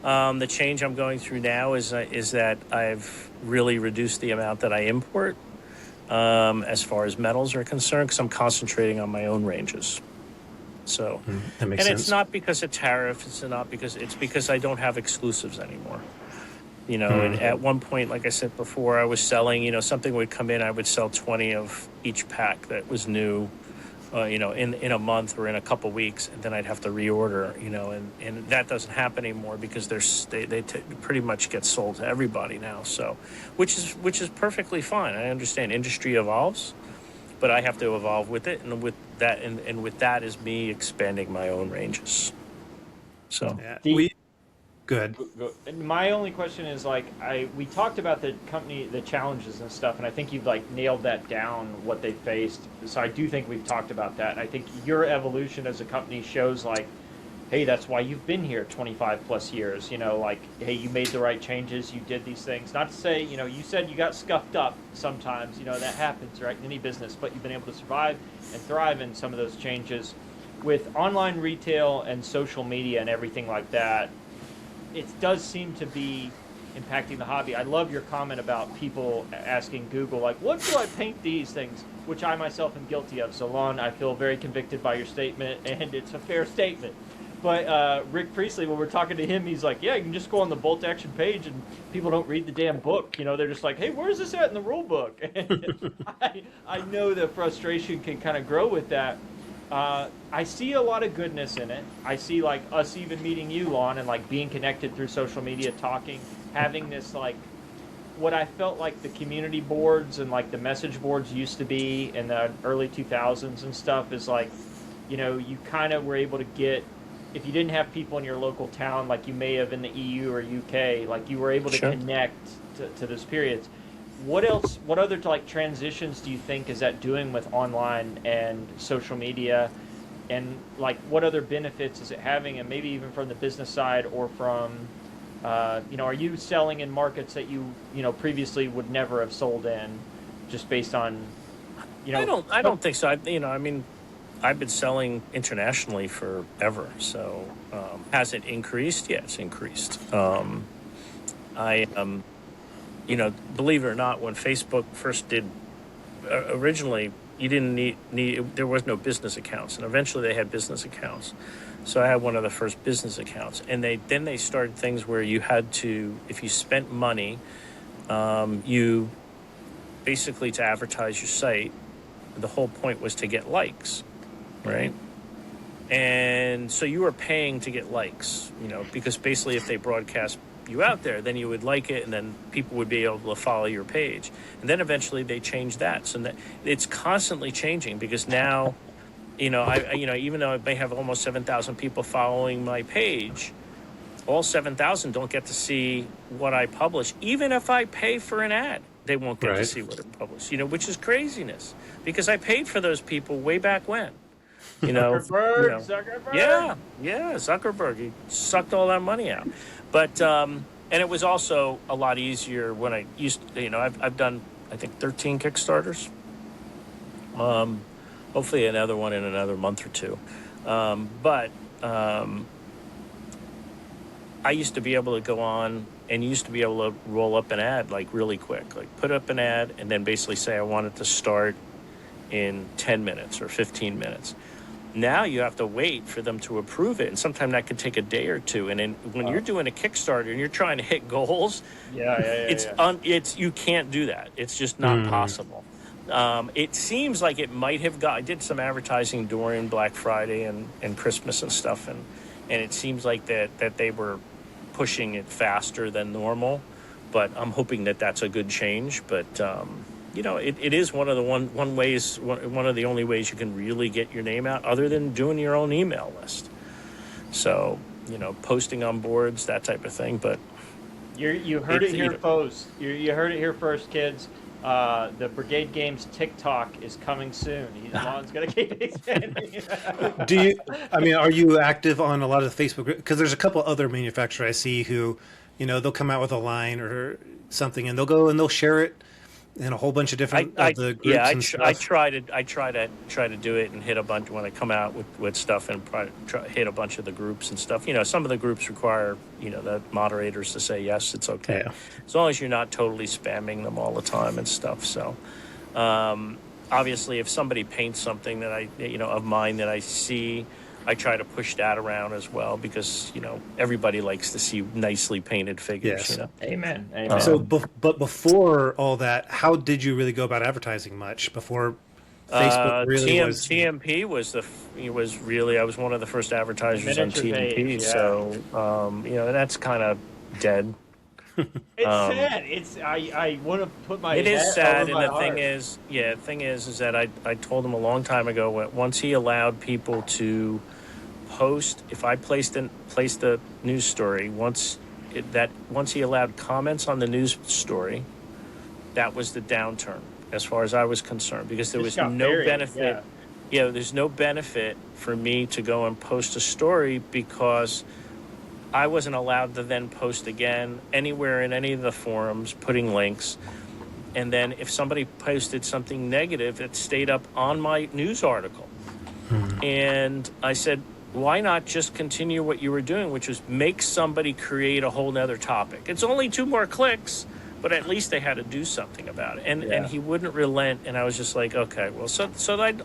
The change I'm going through now is that I've really reduced the amount that I import as far as metals are concerned, because I'm concentrating on my own ranges. So, that makes sense. It's not because of tariff. It's because I don't have exclusives anymore. And at one point, like I said before, I was selling. Something would come in, I would sell 20 of each pack that was new. In a month or in a couple weeks, and then I'd have to reorder, and that doesn't happen anymore because they pretty much get sold to everybody now. So, which is perfectly fine. I understand industry evolves, but I have to evolve with it, and with that is me expanding my own ranges. So yeah, Good. My only question is we talked about the company, the challenges and stuff, and I think you've nailed that down, what they faced. So I do think we've talked about that. And I think your evolution as a company shows hey, that's why you've been here 25 plus years. Hey, you made the right changes, you did these things. Not to say, you said you got scuffed up sometimes. That happens, right, in any business. But you've been able to survive and thrive in some of those changes. With online retail and social media and everything like that, it does seem to be impacting the hobby. I love your comment about people asking Google, what do I paint these things? Which I myself am guilty of. So, Lon, I feel very convicted by your statement, and it's a fair statement. But Rick Priestley, when we're talking to him, he's yeah, you can just go on the bolt action page, and people don't read the damn book. They're just hey, where's this at in the rule book? And I know the frustration can kind of grow with that. I see a lot of goodness in it. I see us even meeting you, Lon, and being connected through social media, talking, having this what I felt the community boards and the message boards used to be in the early 2000s and stuff is you kind of were able to get, if you didn't have people in your local town like you may have in the EU or UK, you were able to connect to those periods. What else? What other transitions do you think is that doing with online and social media, and what other benefits is it having, and maybe even from the business side or from, are you selling in markets that you previously would never have sold in, just based on, I don't think so. I've been selling internationally forever. So has it increased? Yeah, it's increased. Believe it or not, when Facebook first did, originally you didn't need there was no business accounts, and eventually they had business accounts. So I had one of the first business accounts, and they started things where you had to, if you spent money, you basically, to advertise your site, the whole point was to get likes, right? And so you were paying to get likes, because basically if they broadcast you out there, then you would like it, and then people would be able to follow your page. And then eventually they changed that, so that it's constantly changing, because now, even though I may have almost 7,000 people following my page, all 7,000 don't get to see what I publish. Even if I pay for an ad, they won't get to see what I publish. Which is craziness, because I paid for those people way back when. Zuckerberg. Yeah, Zuckerberg. He sucked all that money out. But and it was also a lot easier when I used to, I've done, I think, 13 Kickstarters. Hopefully another one in another month or two. But I used to be able to go on and used to be able to roll up an ad really quick, put up an ad and then basically say I want it to start in 10 minutes or 15 minutes. Now you have to wait for them to approve it, and sometimes that could take a day or two. And then when you're doing a Kickstarter and you're trying to hit goals, it's you can't do that. It's just not possible. It seems like it might have I did some advertising during Black Friday and Christmas and stuff, and it seems like that they were pushing it faster than normal. But I'm hoping that that's a good change. But it is one of the one of the only ways you can really get your name out, other than doing your own email list. So posting on boards, that type of thing. But you heard it here, folks. You heard it here first, kids. The Brigade Games TikTok is coming soon. Lon's gonna keep expanding. Are you active on a lot of the Facebook groups? Because there's a couple other manufacturers I see who, they'll come out with a line or something, and they'll go and they'll share it in a whole bunch of different the groups. Yeah, and stuff. I try to do it and hit a bunch when I come out with stuff, and try hit a bunch of the groups and stuff. Some of the groups require the moderators to say yes, it's okay, as long as you're not totally spamming them all the time and stuff. So obviously, if somebody paints something that I of mine that I see, I try to push that around as well, because everybody likes to see nicely painted figures. Yes. Amen. So, but before all that, how did you really go about advertising much before Facebook really was? TMP was really, I was one of the first advertisers on TMP. Page, yeah. So that's kind of dead. It's sad. I want to put my it head is sad, over and my the thing is that I told him a long time ago, once he allowed people to post, if I placed a news story, once he allowed comments on the news story, that was the downturn as far as I was concerned, because there was no benefit. Yeah, there's no benefit for me to go and post a story, because I wasn't allowed to then post again anywhere in any of the forums, putting links. And then if somebody posted something negative, it stayed up on my news article. And I said, why not just continue what you were doing, which was make somebody create a whole nother topic? It's only 2 more clicks, but at least they had to do something about it. And he wouldn't relent. And I was just like, okay, well, so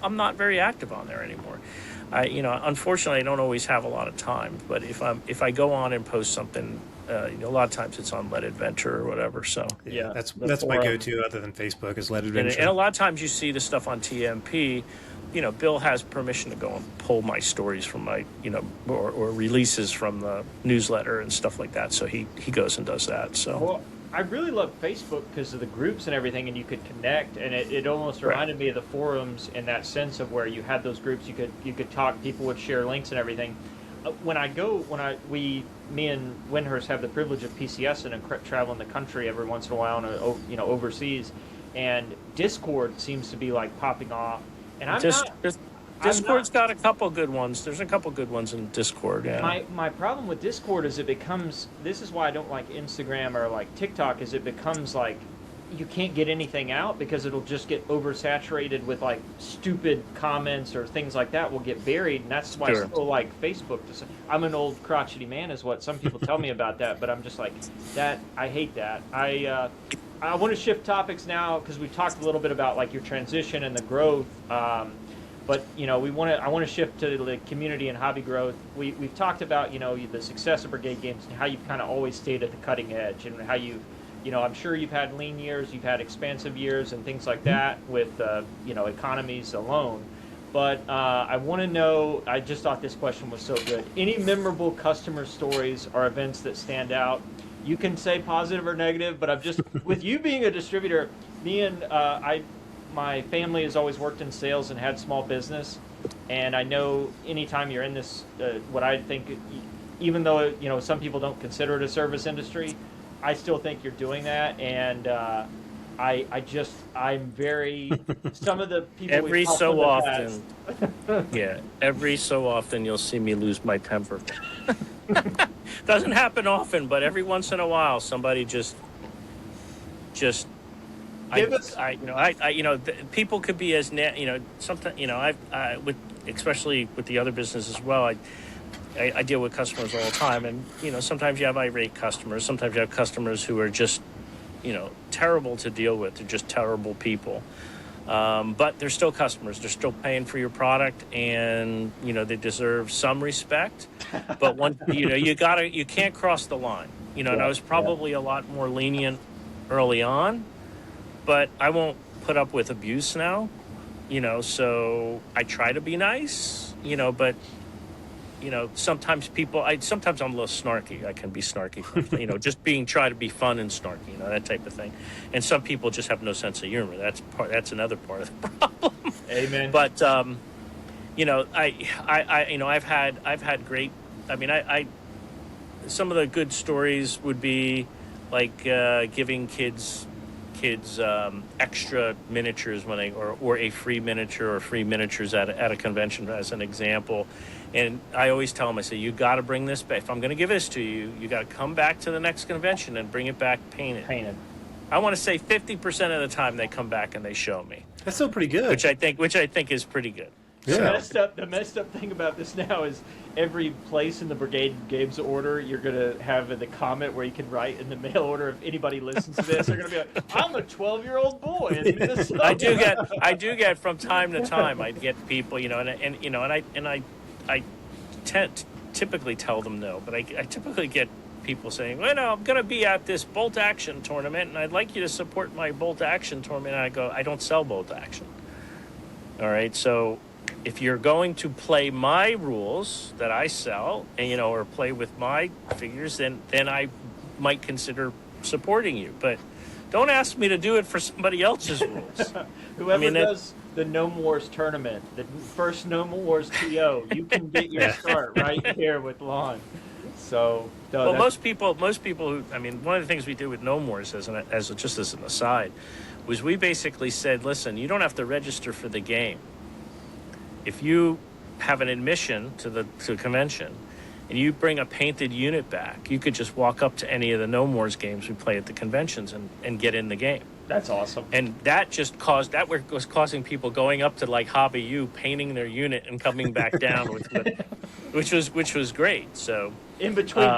I'm not very active on there anymore. Unfortunately, I don't always have a lot of time, but if I go on and post something, a lot of times it's on Let Adventure or whatever. So that's my go-to, other than Facebook, is Let Adventure. And a lot of times you see the stuff on TMP. Bill has permission to go and pull my stories from my, or releases from the newsletter and stuff like that. So he goes and does that. So. Well, I really love Facebook because of the groups and everything, and you could connect, and it almost reminded me of the forums in that sense of where you had those groups, you could talk, people would share links and everything. Me and Wyndehurst have the privilege of PCS and traveling the country every once in a while, and overseas, and Discord seems to be like popping off, and Discord's got a couple good ones. There's a couple good ones in Discord. Yeah. My problem with Discord is this is why I don't like Instagram or like TikTok, is it becomes like you can't get anything out, because it'll just get oversaturated with like stupid comments or things like that will get buried, and that's why I still like Facebook. I'm an old crotchety man is what some people tell me about that, but I'm just like that. I hate that. I want to shift topics now, because we talked a little bit about like your transition and the growth. But I want to shift to the community and hobby growth. We've talked about the success of Brigade Games and how you've kind of always stayed at the cutting edge, and how I'm sure you've had lean years, you've had expansive years, and things like that with economies alone. But I want to know. I just thought this question was so good. Any memorable customer stories or events that stand out? You can say positive or negative, but I'm just with you being a distributor. My family has always worked in sales and had small business, and I know anytime you're in this, what I think, even though some people don't consider it a service industry, I still think you're doing that, and I'm very. Some of the people every so often, every so often you'll see me lose my temper. Doesn't happen often, but every once in a while, somebody just. People could be as something. Especially with the other business as well. I deal with customers all the time, and sometimes you have irate customers. Sometimes you have customers who are just terrible to deal with. They're just terrible people. But they're still customers. They're still paying for your product, and they deserve some respect. But you can't cross the line. And I was probably a lot more lenient early on, but I won't put up with abuse now. So I try to be nice. But sometimes sometimes I'm a little snarky. I can be snarky, just try to be fun and snarky, that type of thing. And some people just have no sense of humor. That's another part of the problem. Amen. But I've had great. Some of the good stories would be like giving kids extra miniatures when or a free miniature or free miniatures at a convention as an example. And I always tell them, I say, you got to bring this back. If I'm going to give this to you, you got to come back to the next convention and bring it back painted. I want to say 50% of the time they come back and they show me. That's still pretty good. Which I think is pretty good. Yeah. The messed up thing about this now is every place in the Brigade Games order, you're going to have the comment where you can write in the mail order. If anybody listens to this, they're going to be like, I'm a 12-year-old boy in Minnesota. I do get from time to time, I get people, I typically tell them no, but I typically get people saying, well, no, I'm going to be at this bolt action tournament and I'd like you to support my bolt action tournament. And I go, I don't sell bolt action. All right. So if you're going to play my rules that I sell and, or play with my figures, then I might consider supporting you, but don't ask me to do it for somebody else's rules. Whoever does the No More's tournament, the first No More's TO, you can get your start right here with Lon. So, most people who, one of the things we did with No More's as an aside, was we basically said, listen, you don't have to register for the game. If you have an admission to the convention and you bring a painted unit back, you could just walk up to any of the No More's games we play at the conventions and get in the game. That's awesome. And that was causing people going up to like Hobby U, painting their unit and coming back down which was great. So in between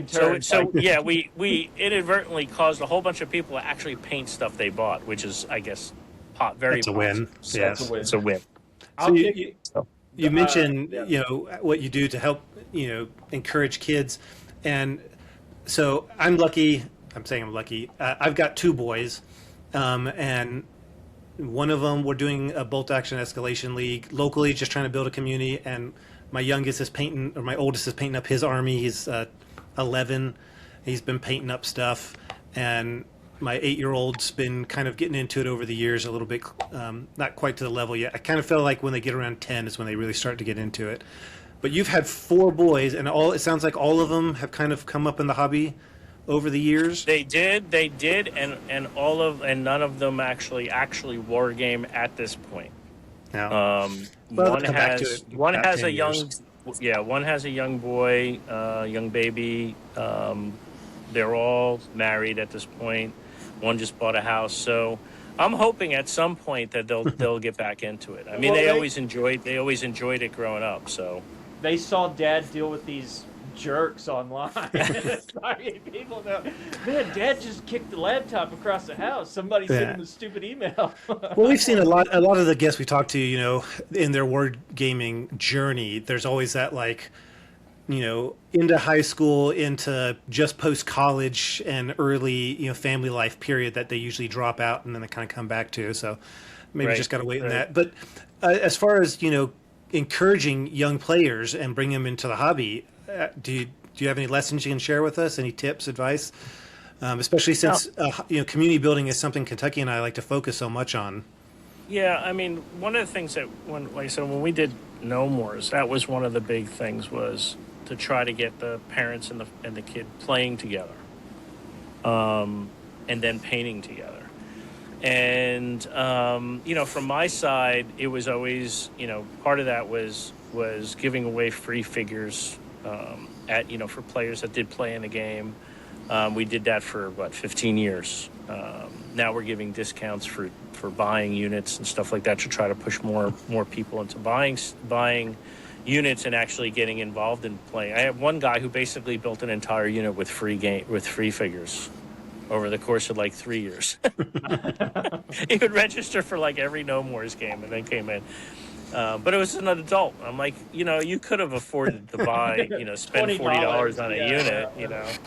turns. So yeah, we inadvertently caused a whole bunch of people to actually paint stuff they bought, which is, I guess, very That's a win. So Yes, it's a win. So you mentioned what you do to help encourage kids, and so I'm lucky. I'm saying I'm lucky. I've got two boys, and one of them, we're doing a bolt action escalation league locally, just trying to build a community. And my youngest is my oldest is painting up his army. He's 11. He's been painting up stuff, and my 8-year-old's been kind of getting into it over the years a little bit, not quite to the level yet. I kind of feel like when they get around 10 is when they really start to get into it. But you've had 4 boys, and it sounds like all of them have kind of come up in the hobby over the years. They did, and none of them actually war game at this point. No. One has a young boy, young baby. They're all married at this point. One just bought a house, so I'm hoping at some point that they'll get back into it. They always enjoyed it growing up. So they saw Dad deal with these jerks online. Sorry, people know. Man, Dad just kicked the laptop across the house. Somebody sent him a stupid email. Well, we've seen a lot of the guests we talk to, in their word gaming journey. There's always that into high school, into just post college and early, family life period that they usually drop out and then they kind of come back to. So maybe just got to wait on that. But as far as, encouraging young players and bring them into the hobby, do you have any lessons you can share with us? Any tips, advice? Especially since, community building is something Kentucky and I like to focus so much on. Yeah, one of the things that, when we did No More's, that was one of the big things, was to try to get the parents and the kid playing together, and then painting together. And from my side, it was always, part of that was giving away free figures for players that did play in the game. We did that for 15 years. Now we're giving discounts for buying units and stuff like that to try to push more people into buying units and actually getting involved in playing. I have one guy who basically built an entire unit with free figures. over the course of like 3 years. He would register for like every No More's game and then came in. But it was an adult. I'm like, you could have afforded to buy, spend $40 on a unit,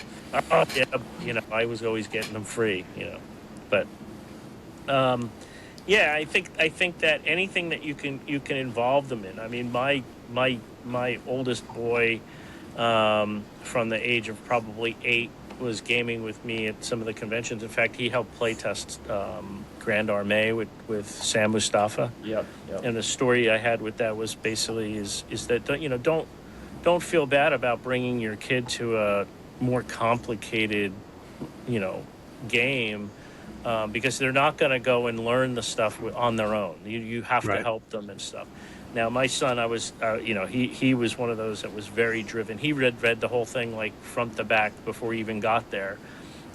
Oh, yeah, I was always getting them free, But yeah, I think that anything that you can involve them in. I mean, my oldest boy, from the age of probably 8, was gaming with me at some of the conventions. In fact, he helped play test Grand Armée with Sam Mustafa. Yep. And the story I had with that was basically is that don't feel bad about bringing your kid to a more complicated game, because they're not going to go and learn the stuff on their own. You have to help them and stuff. Now, my son, I was, he was one of those that was very driven. He read the whole thing like front to back before he even got there.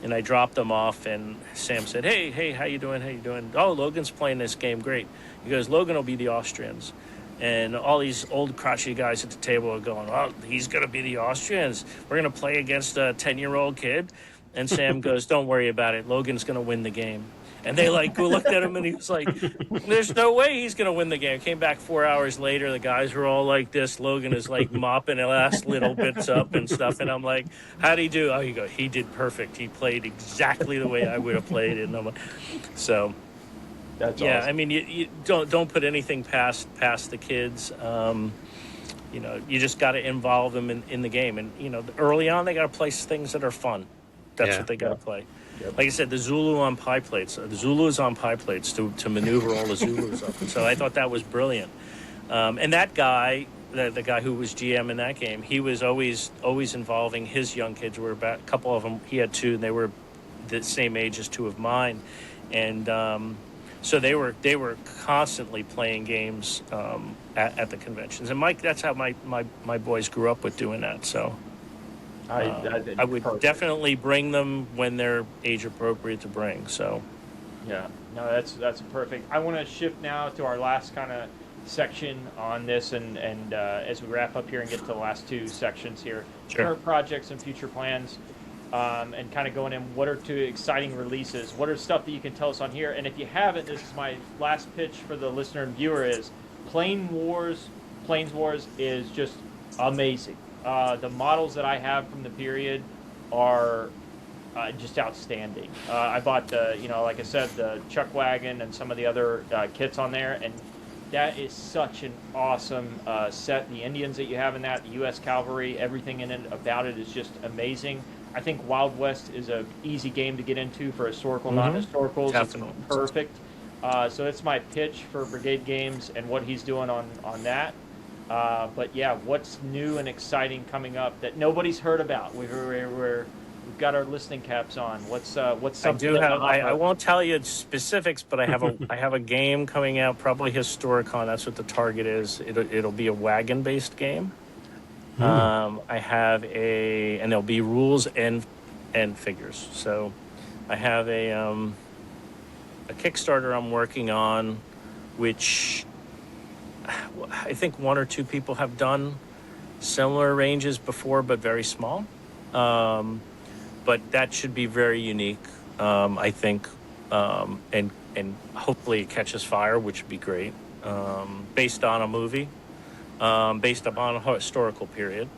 And I dropped them off, and Sam said, hey, how you doing? How you doing? Oh, Logan's playing this game. Great. He goes, Logan will be the Austrians. And all these old crotchety guys at the table are going, oh, he's going to be the Austrians. We're going to play against a 10-year-old kid. And Sam goes, don't worry about it. Logan's going to win the game. And they looked at him, and he was like, there's no way he's going to win the game. Came back 4 hours later. The guys were all like this. Logan is like mopping the last little bits up and stuff. And I'm like, how'd he do? Oh, he did perfect. He played exactly the way I would have played it. And I'm like, so That's yeah, awesome. I mean, you don't put anything past the kids. You just got to involve them in the game. And, early on, they got to play things that are fun. That's what they got to play. Yep. Like I said, the Zulu on pie plates. The Zulu is on pie plates to maneuver all the Zulus up. And so I thought that was brilliant. And that guy, the guy who was GM in that game, he was always involving his young kids. Were about a couple of them. He had 2, and they were the same age as 2 of mine. And so they were constantly playing games at the conventions. And Mike, that's how my boys grew up with doing that. So. I would definitely bring them when they're age appropriate to bring. So, yeah, no, that's perfect. I want to shift now to our last kind of section on this, and as we wrap up here and get to the last 2 sections here, current projects and future plans, and kind of going in. What are 2 exciting releases? What are stuff that you can tell us on here? And if you haven't, this is my last pitch for the listener and viewer: is Plains Wars is just amazing. The models that I have from the period are just outstanding. I bought the, like I said, the Chuck Wagon and some of the other kits on there, and that is such an awesome set. The Indians that you have in that, the U.S. Cavalry, everything in it about it is just amazing. I think Wild West is a easy game to get into for historical, non-historicals. Definitely. It's perfect. So it's my pitch for Brigade Games and what he's doing on that. But yeah, what's new and exciting coming up that nobody's heard about? We've got our listening caps on. What's something? I won't tell you specifics, but I have a game coming out, probably Historicon. That's what the target is. It'll be a wagon based game. I have and there'll be rules and figures. So I have a Kickstarter I'm working on, which I think 1 or 2 people have done similar ranges before, but very small. But that should be very unique, I think, and hopefully it catches fire, which would be great. Based on a movie, based upon a historical period.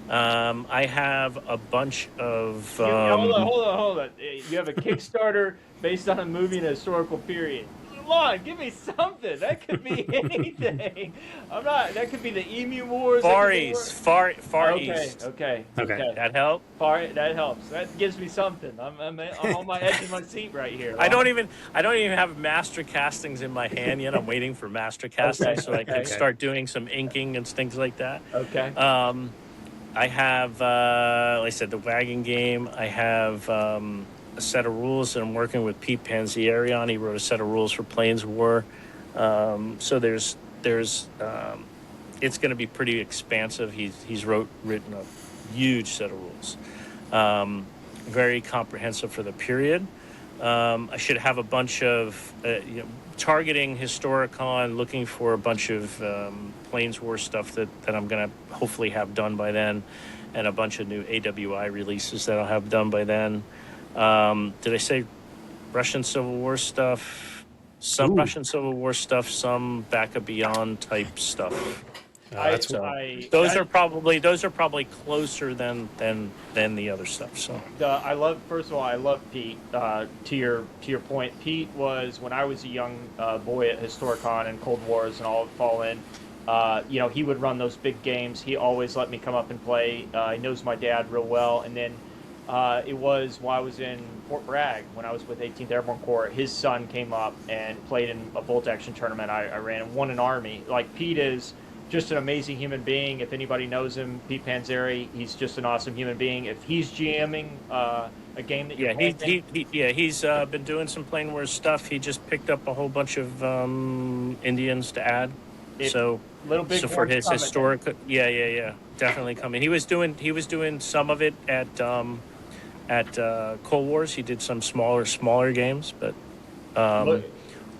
I have a bunch of. Hold on. You have a Kickstarter based on a movie in a historical period. Lon, give me something. That could be anything. That could be the Emu Wars. Far East. Far East. Okay. That help? That helps. That gives me something. I'm on my edge of my seat right here. I don't even have master castings in my hand yet. I'm waiting for master castings so I can start doing some inking and things like that. Okay. I have, like I said, the wagon game. I have a set of rules that I'm working with Pete Panzieri on. He wrote a set of rules for Plains War. So there's it's going to be pretty expansive. He's written a huge set of rules, very comprehensive for the period. I should have a bunch of targeting Historicon, looking for a bunch of Plains War stuff that I'm going to hopefully have done by then, and a bunch of new AWI releases that I'll have done by then. Did I say Russian Civil War stuff? Some Ooh. Russian Civil War stuff, some Back of Beyond type stuff. That's Those are probably closer than the other stuff. So I love. First of all, I love Pete. To your point, Pete was when I was a young boy at Historicon and Cold Wars and all of Fall In. He would run those big games. He always let me come up and play. He knows my dad real well. And then it was while I was in Fort Bragg when I was with 18th Airborne Corps. His son came up and played in a bolt action tournament I ran and won an Army. Like Pete is just an amazing human being. If anybody knows him, Pete Panzeri, he's just an awesome human being. If he's GMing a game that you're playing, he's been doing some Plane Wars stuff. He just picked up a whole bunch of Indians to add. Little big so for his historic, definitely coming. He was doing some of it at Cold Wars. He did some smaller games, but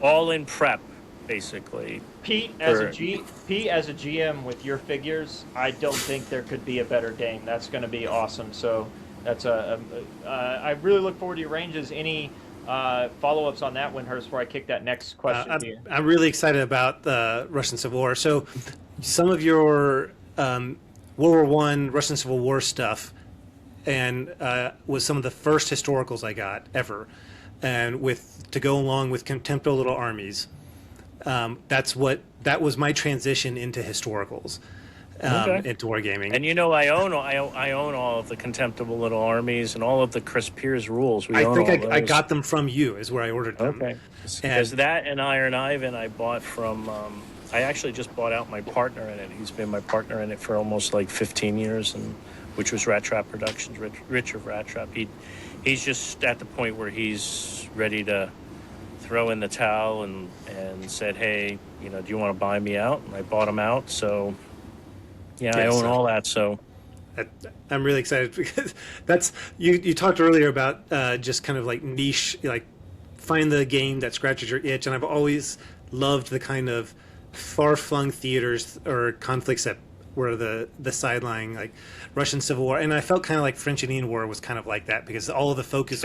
all in prep basically. Pete as a GM with your figures, I don't think there could be a better game. That's going to be awesome. So that's I really look forward to your ranges. Any follow-ups on that, Wyndehurst, before I kick that next question to you? I'm really excited about the Russian Civil War. So some of your World War I, Russian Civil War stuff and was some of the first historicals I got ever. And to go along with Contemptible Little Armies. That was my transition into historicals, into wargaming. And I own all of the Contemptible Little Armies and all of the Chris Pierce rules. I got them from you, is where I ordered them. Okay, because that and Iron Ivan I bought from. I actually just bought out my partner in it. He's been my partner in it for almost like 15 years, which was Rat Trap Productions, Rich of Rat Trap. He's just at the point where he's ready to throw in the towel and said, hey, do you want to buy me out? And I bought him out. So, I own all that. So I'm really excited because that's you talked earlier about just kind of like niche, like find the game that scratches your itch. And I've always loved the kind of far-flung theaters or conflicts that were the sideline, like Russian Civil War. And I felt kind of like French Indian War was kind of like that because all of the focus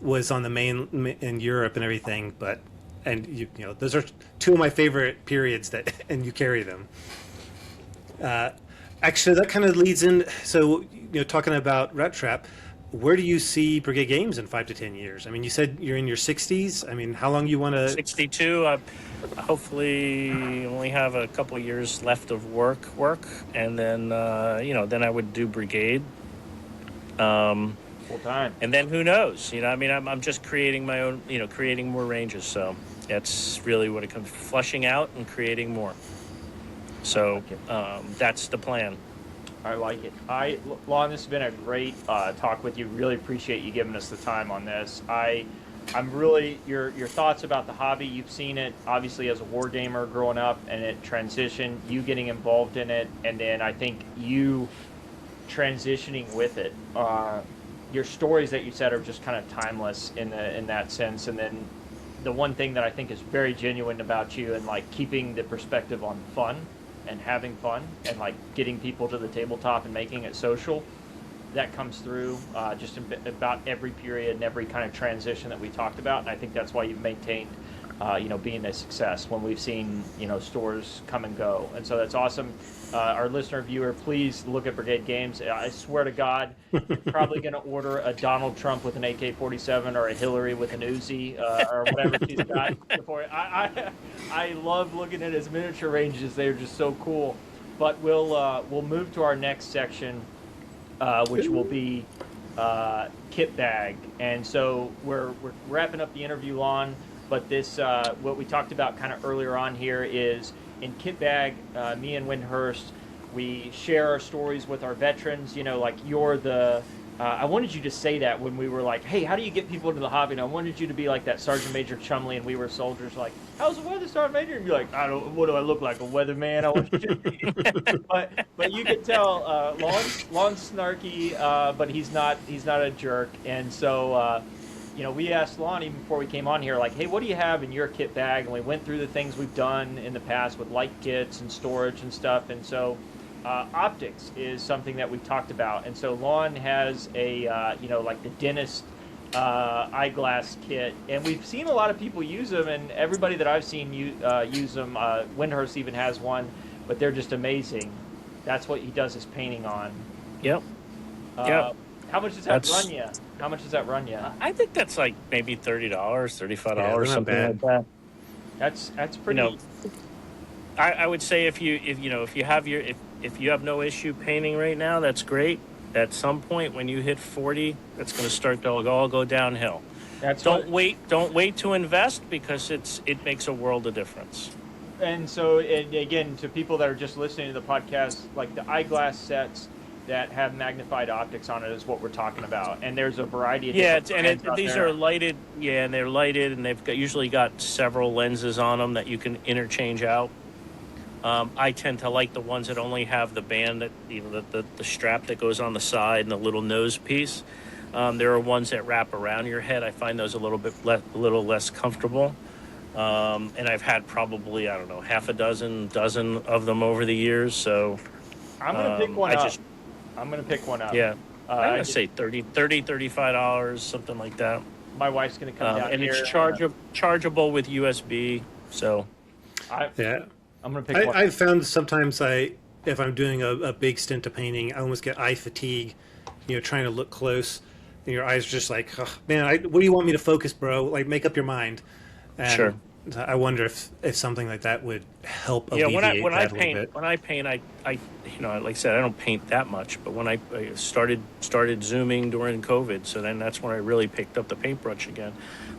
was on the main in Europe and everything, and those are two of my favorite periods and you carry them. Actually, that kind of leads in. So, talking about Rat Trap, where do you see Brigade Games in 5 to 10 years? I mean, you said you're in your 60s. I mean, how long you want to? 62. Hopefully, only have a couple of years left of work, and then then I would do Brigade. Full time. And then who knows? I'm just creating my own, creating more ranges. So that's really what it comes to, flushing out and creating more. So that's the plan. I like it. Lon, this has been a great talk with you. Really appreciate you giving us the time on this. I'm really your thoughts about the hobby. You've seen it obviously as a war gamer growing up, and it transitioned. You getting involved in it, and then I think you transitioning with it. Your stories that you said are just kind of timeless in that sense, and then the one thing that I think is very genuine about you and like keeping the perspective on fun and having fun and like getting people to the tabletop and making it social, that comes through just in about every period and every kind of transition that we talked about, and I think that's why you've maintained being a success when we've seen stores come and go, and so that's awesome. Our listener viewer, please look at Brigade Games. I swear to God, you're probably going to order a Donald Trump with an AK-47 or a Hillary with an Uzi or whatever she's got. Before I love looking at his miniature ranges; they're just so cool. But we'll move to our next section, which will be kit bag, and so we're wrapping up the interview, Lon. But this, what we talked about kind of earlier on here is in kit bag, me and Wyndehurst, we share our stories with our veterans. Like you're the, I wanted you to say that when we were like, hey, how do you get people into the hobby? And I wanted you to be like that Sergeant Major Chumley, and we were soldiers, like, how's the weather, Sergeant Major? And you're like, what do I look like, a weatherman? I want you to be. but you can tell, Lon's snarky, but he's not a jerk, and so. We asked Lon even before we came on here, like, hey, what do you have in your kit bag? And we went through the things we've done in the past with light kits and storage and stuff. And so optics is something that we've talked about. And so Lon has a, like the dentist eyeglass kit, and we've seen a lot of people use them, and everybody that I've seen use them. Wyndehurst even has one, but they're just amazing. That's what he does his painting on. Yep. Yep. How much does that run you? How much does that run you? I think that's like maybe $30, $35, something bad. like that. That's pretty. You know, I would say if you have no issue painting right now, that's great. At some point when you hit 40, that's going to start to all go downhill. Don't wait to invest, because it makes a world of difference. And so, again, to people that are just listening to the podcast, like the eyeglass sets that have magnified optics on it is what we're talking about. And there's a variety of these are lighted. Yeah, and they're lighted, and they've usually got several lenses on them that you can interchange out. I tend to like the ones that only have the band, that the strap that goes on the side and the little nose piece. There are ones that wrap around your head. I find those a little less comfortable. And I've had probably, I don't know, half a dozen of them over the years. So I'm gonna pick one up. I'm gonna pick one up. Yeah, I'm gonna say $35, something like that. My wife's gonna come down and here. It's chargeable with USB. So I'm gonna pick one. I've found sometimes if I'm doing a big stint of painting, I almost get eye fatigue, trying to look close, and your eyes are just like, oh, man, what do you want me to focus, bro? Like, make up your mind. And sure. I wonder if something like that would help alleviate when I that a little bit. When I paint, I like I said, I don't paint that much, but when I started Zooming during COVID, so then that's when I really picked up the paintbrush again.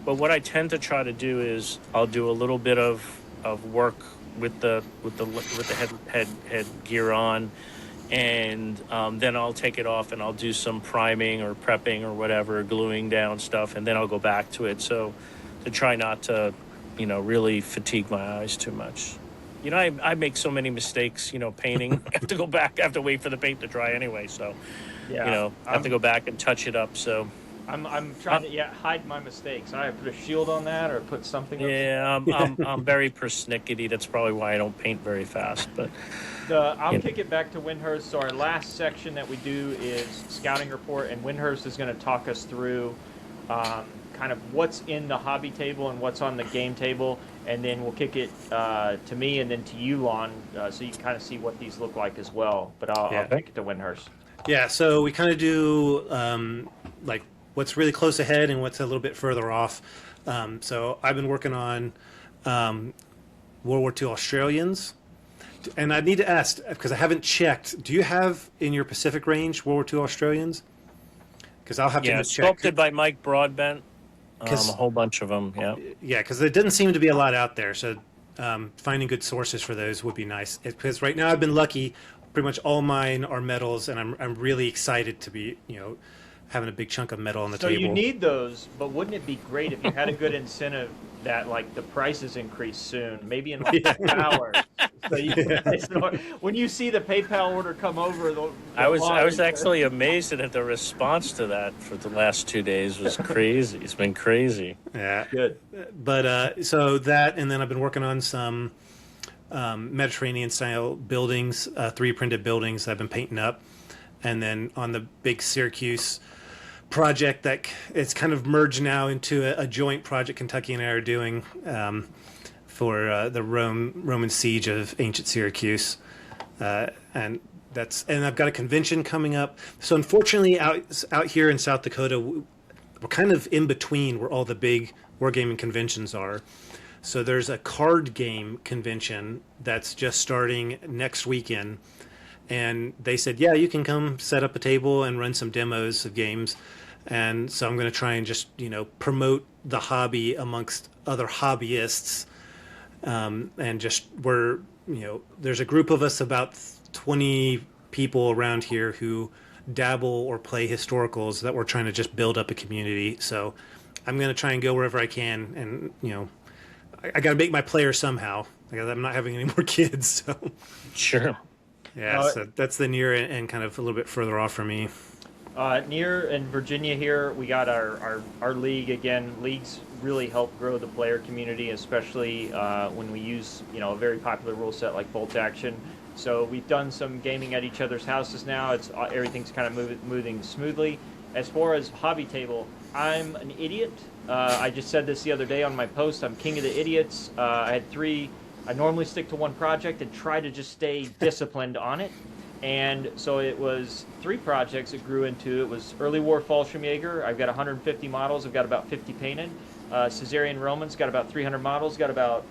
But what I tend to try to do is I'll do a little bit of work with the head gear on, and then I'll take it off and I'll do some priming or prepping or whatever, gluing down stuff, and then I'll go back to it. So to try not to really fatigue my eyes too much. I make so many mistakes, painting. I have to go back. I have to wait for the paint to dry anyway. So, I have to go back and touch it up. So I'm trying to hide my mistakes. I put a shield on that or put something. Yeah, I'm very persnickety. That's probably why I don't paint very fast. But I'll kick it back to Wyndehurst. So our last section that we do is scouting report, and Wyndehurst is going to talk us through kind of what's in the hobby table and what's on the game table, and then we'll kick it to me and then to you, Lon, so you can kind of see what these look like as well. But I'll kick it to Wyndehurst. Yeah, so we kind of do like what's really close ahead and what's a little bit further off. So I've been working on World War II Australians. And I need to ask, because I haven't checked, do you have in your Pacific range World War II Australians? Because I'll have to check. Sculpted by Mike Broadbent. A whole bunch of them, Yeah, because there didn't seem to be a lot out there, so finding good sources for those would be nice. Because right now I've been lucky; pretty much all mine are metals, and I'm really excited to be having a big chunk of metal on the table. So you need those, but wouldn't it be great if you had a good incentive that like the prices increase soon, maybe in like 2 hours? So when you see the PayPal order come over, I was actually amazed at the response to that for the last 2 days. Was crazy. It's been crazy. Yeah, good. But so that, and then I've been working on some Mediterranean style buildings, 3D printed buildings that I've been painting up, and then on the big Syracuse project that it's kind of merged now into a joint project Kentuckian and I are doing for the Roman siege of ancient Syracuse, and I've got a convention coming up. So unfortunately, out here in South Dakota, we're kind of in between where all the big wargaming conventions are. So there's a card game convention that's just starting next weekend. And they said, yeah, you can come set up a table and run some demos of games. And so I'm going to try and just, promote the hobby amongst other hobbyists. And just there's a group of us, about 20 people around here who dabble or play historicals that we're trying to just build up a community. So I'm going to try and go wherever I can. And, I got to make my players somehow. I'm not having any more kids. So. Sure. Yeah, so that's the near and kind of a little bit further off for me. Near in Virginia here, we got our league again. Leagues really help grow the player community, especially when we use a very popular rule set like bolt action. So we've done some gaming at each other's houses now. Everything's kind of moving smoothly. As far as hobby table, I'm an idiot. I just said this the other day on my post. I'm king of the idiots. I had 3. I normally stick to one project and try to just stay disciplined on it. And so it was 3 projects it grew into. It was Early War Fallschirmjäger. I've got 150 models. I've got about 50 painted. Caesarian Romans, got about 300 models. Got about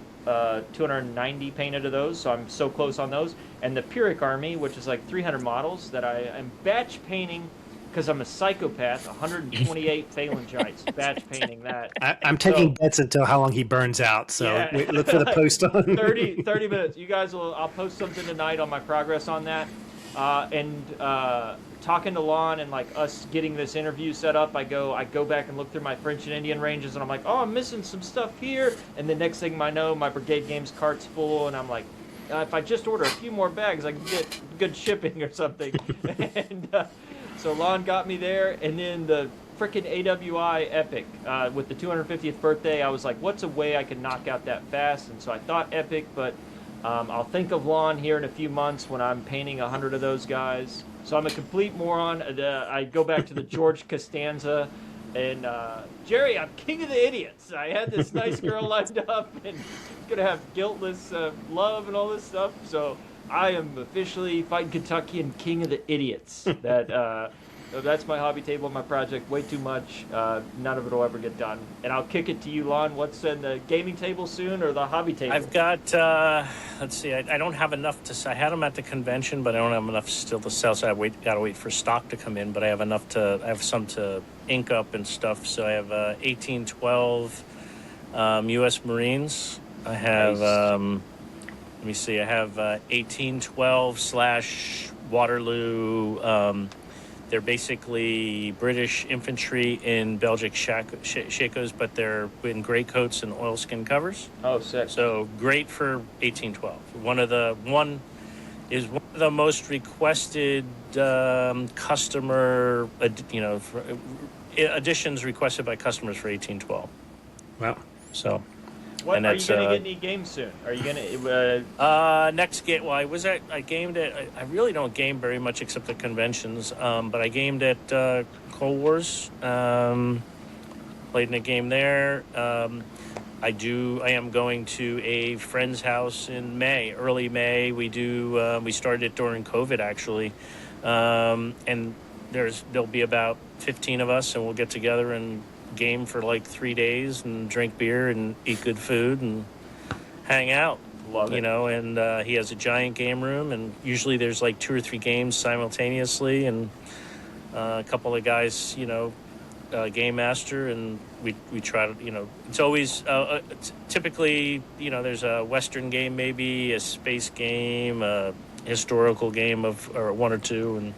290 painted of those. So I'm so close on those. And the Pyrrhic Army, which is like 300 models that I am batch painting because I'm a psychopath. 128 phalangites, batch painting that. I'm taking bets until how long he burns out. So Yeah. look for the post on 30 minutes. You guys will. I'll post something tonight on my progress on that. Talking to Lon and like us getting this interview set up, I go back and look through my French and Indian ranges, and I'm like, oh, I'm missing some stuff here. And the next thing I know, my Brigade Games cart's full, and I'm like, if I just order a few more bags, I can get good shipping or something. And so Lon got me there, and then the frickin' AWI Epic with the 250th birthday. I was like, what's a way I can knock out that fast? And so I thought Epic, but I'll think of Lon here in a few months when I'm painting 100 of those guys. So I'm a complete moron. I go back to the George Costanza, and Jerry, I'm king of the idiots. I had this nice girl lined up, and gonna have guiltless love and all this stuff. So I am officially Fightin Kentuckian king of the idiots. That's my hobby table, my project. Way too much. None of it will ever get done. And I'll kick it to you, Lon. What's in the gaming table soon, or the hobby table? I've got, let's see, I don't have enough to. I had them at the convention, but I don't have enough still to sell. So gotta wait for stock to come in. But I have enough to. I have some to ink up and stuff. So I have 1812 U.S. Marines. I have. Nice. Let me see. I have 1812 / Waterloo. They're basically British infantry in Belgic shakos, but they're in gray coats and oilskin covers. Oh, sick. So great for 1812. One of the most requested customer, additions requested by customers for 1812. Wow. So. What, and are you going to get any games soon? Are you going to... next game... Well, I gamed at... I really don't game very much except at conventions, but I gamed at Cold Wars. Played in a game there. I am going to a friend's house in May, early May. We started it during COVID, actually. And there'll be about 15 of us, and we'll get together and game for like 3 days and drink beer and eat good food and hang out. Love it. And he has a giant game room, and usually there's like 2 or 3 games simultaneously, and a couple of guys, game master, and we try to, it's always typically, there's a Western game, maybe a space game, a historical game or 1 or 2, and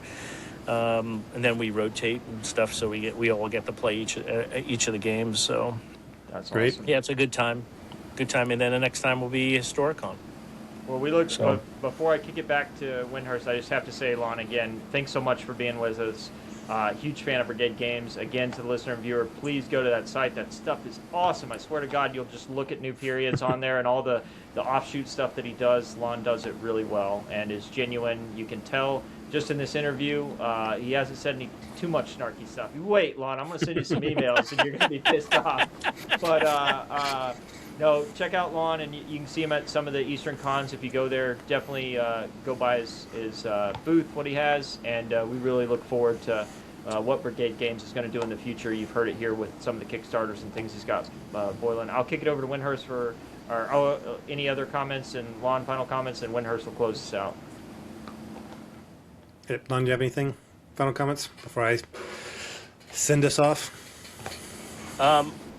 then we rotate and stuff, so we all get to play each of the games. So that's great. Awesome. Yeah, it's a good time, and then the next time will be Historicon. Well, before I kick it back to Wyndehurst, I just have to say, Lon, again, thanks so much for being with us. Huge fan of Brigade Games. Again, to the listener and viewer, please go to that site. That stuff is awesome. I swear to God, you'll just look at new periods on there and all the offshoot stuff that he does. Lon does it really well and is genuine. You can tell just in this interview, he hasn't said too much snarky stuff. Wait, Lon, I'm going to send you some emails and you're going to be pissed off. But no, check out Lon, and you can see him at some of the Eastern cons. If you go there, definitely go by his booth, what he has, and we really look forward to what Brigade Games is going to do in the future. You've heard it here with some of the Kickstarters and things he's got boiling. I'll kick it over to Wyndehurst for any other comments, and Lon, final comments, and Wyndehurst will close this out. Lon, do you have anything? Final comments before I send us off?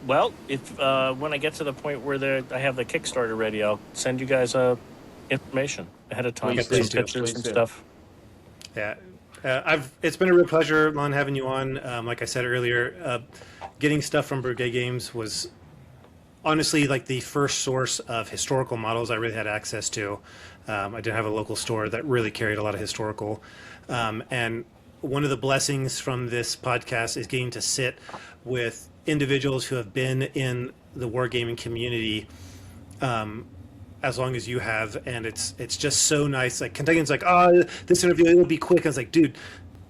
Well, if when I get to the point where I have the Kickstarter ready, I'll send you guys information ahead of time. Please Some do. pictures and do. stuff. Yeah, it's been a real pleasure, Lon, having you on. Like I said earlier, getting stuff from Brigade Games was honestly like the first source of historical models I really had access to. I didn't have a local store that really carried a lot of historical, and one of the blessings from this podcast is getting to sit with individuals who have been in the wargaming community as long as you have, and it's just so nice. Like Kentuckian's like, oh, this interview, it'll be quick. I was like, dude,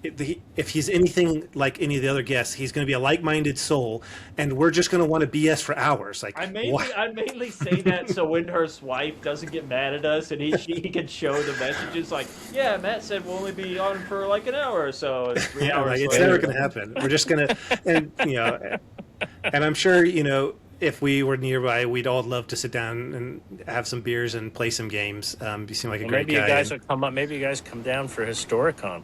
if he's anything like any of the other guests, he's going to be a like-minded soul, and we're just going to want to BS for hours. Like, I what? mainly say that so Wyndehurst's wife doesn't get mad at us, and he can show the messages like, yeah, Matt said we'll only be on for like an hour or so. And 3 hours Like, it's later. never going to happen. We're just going to, and and I'm sure if we were nearby, we'd all love to sit down and have some beers and play some games. You seem like a great Maybe guy. you guys will come up. Maybe you guys come down for Historicon.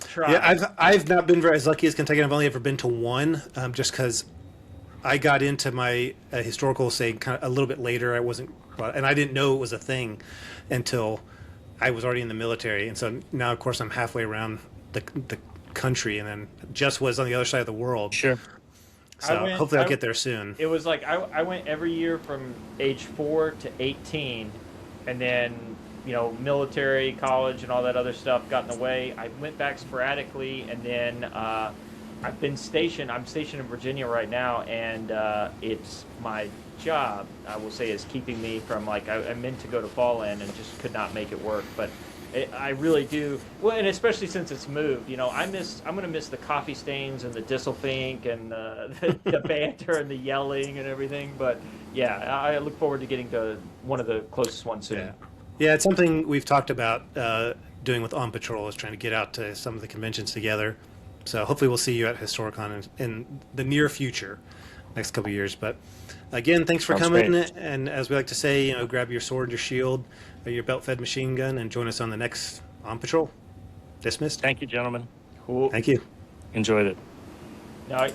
Try. Yeah, I've not been as lucky as Kentuckian. I've only ever been to one, just because I got into my historical kind of a little bit later. I wasn't, and I didn't know it was a thing until I was already in the military, and so now, of course, I'm halfway around the country, and then just was on the other side of the world. Sure. So hopefully I'll get there soon. It was like I went every year from age 4 to 18, and then military, college, and all that other stuff got in the way. I went back sporadically, and then I've been stationed. I'm stationed in Virginia right now, and it's my job, I will say, is keeping me from I meant to go to Fall End and just could not make it work, but. I really do. Well, and especially since it's moved, I'm going to miss the coffee stains and the disselfink and the banter and the yelling and everything. But yeah, I look forward to getting to one of the closest ones soon. Yeah, it's something we've talked about doing with On Patrol, is trying to get out to some of the conventions together. So hopefully we'll see you at Historicon in the near future, next couple of years. But again, thanks for coming. Great. And as we like to say, grab your sword, your shield, your belt-fed machine gun, and join us on the next On Patrol. Dismissed. Thank you, gentlemen. Cool. Thank you. Enjoyed it. Now,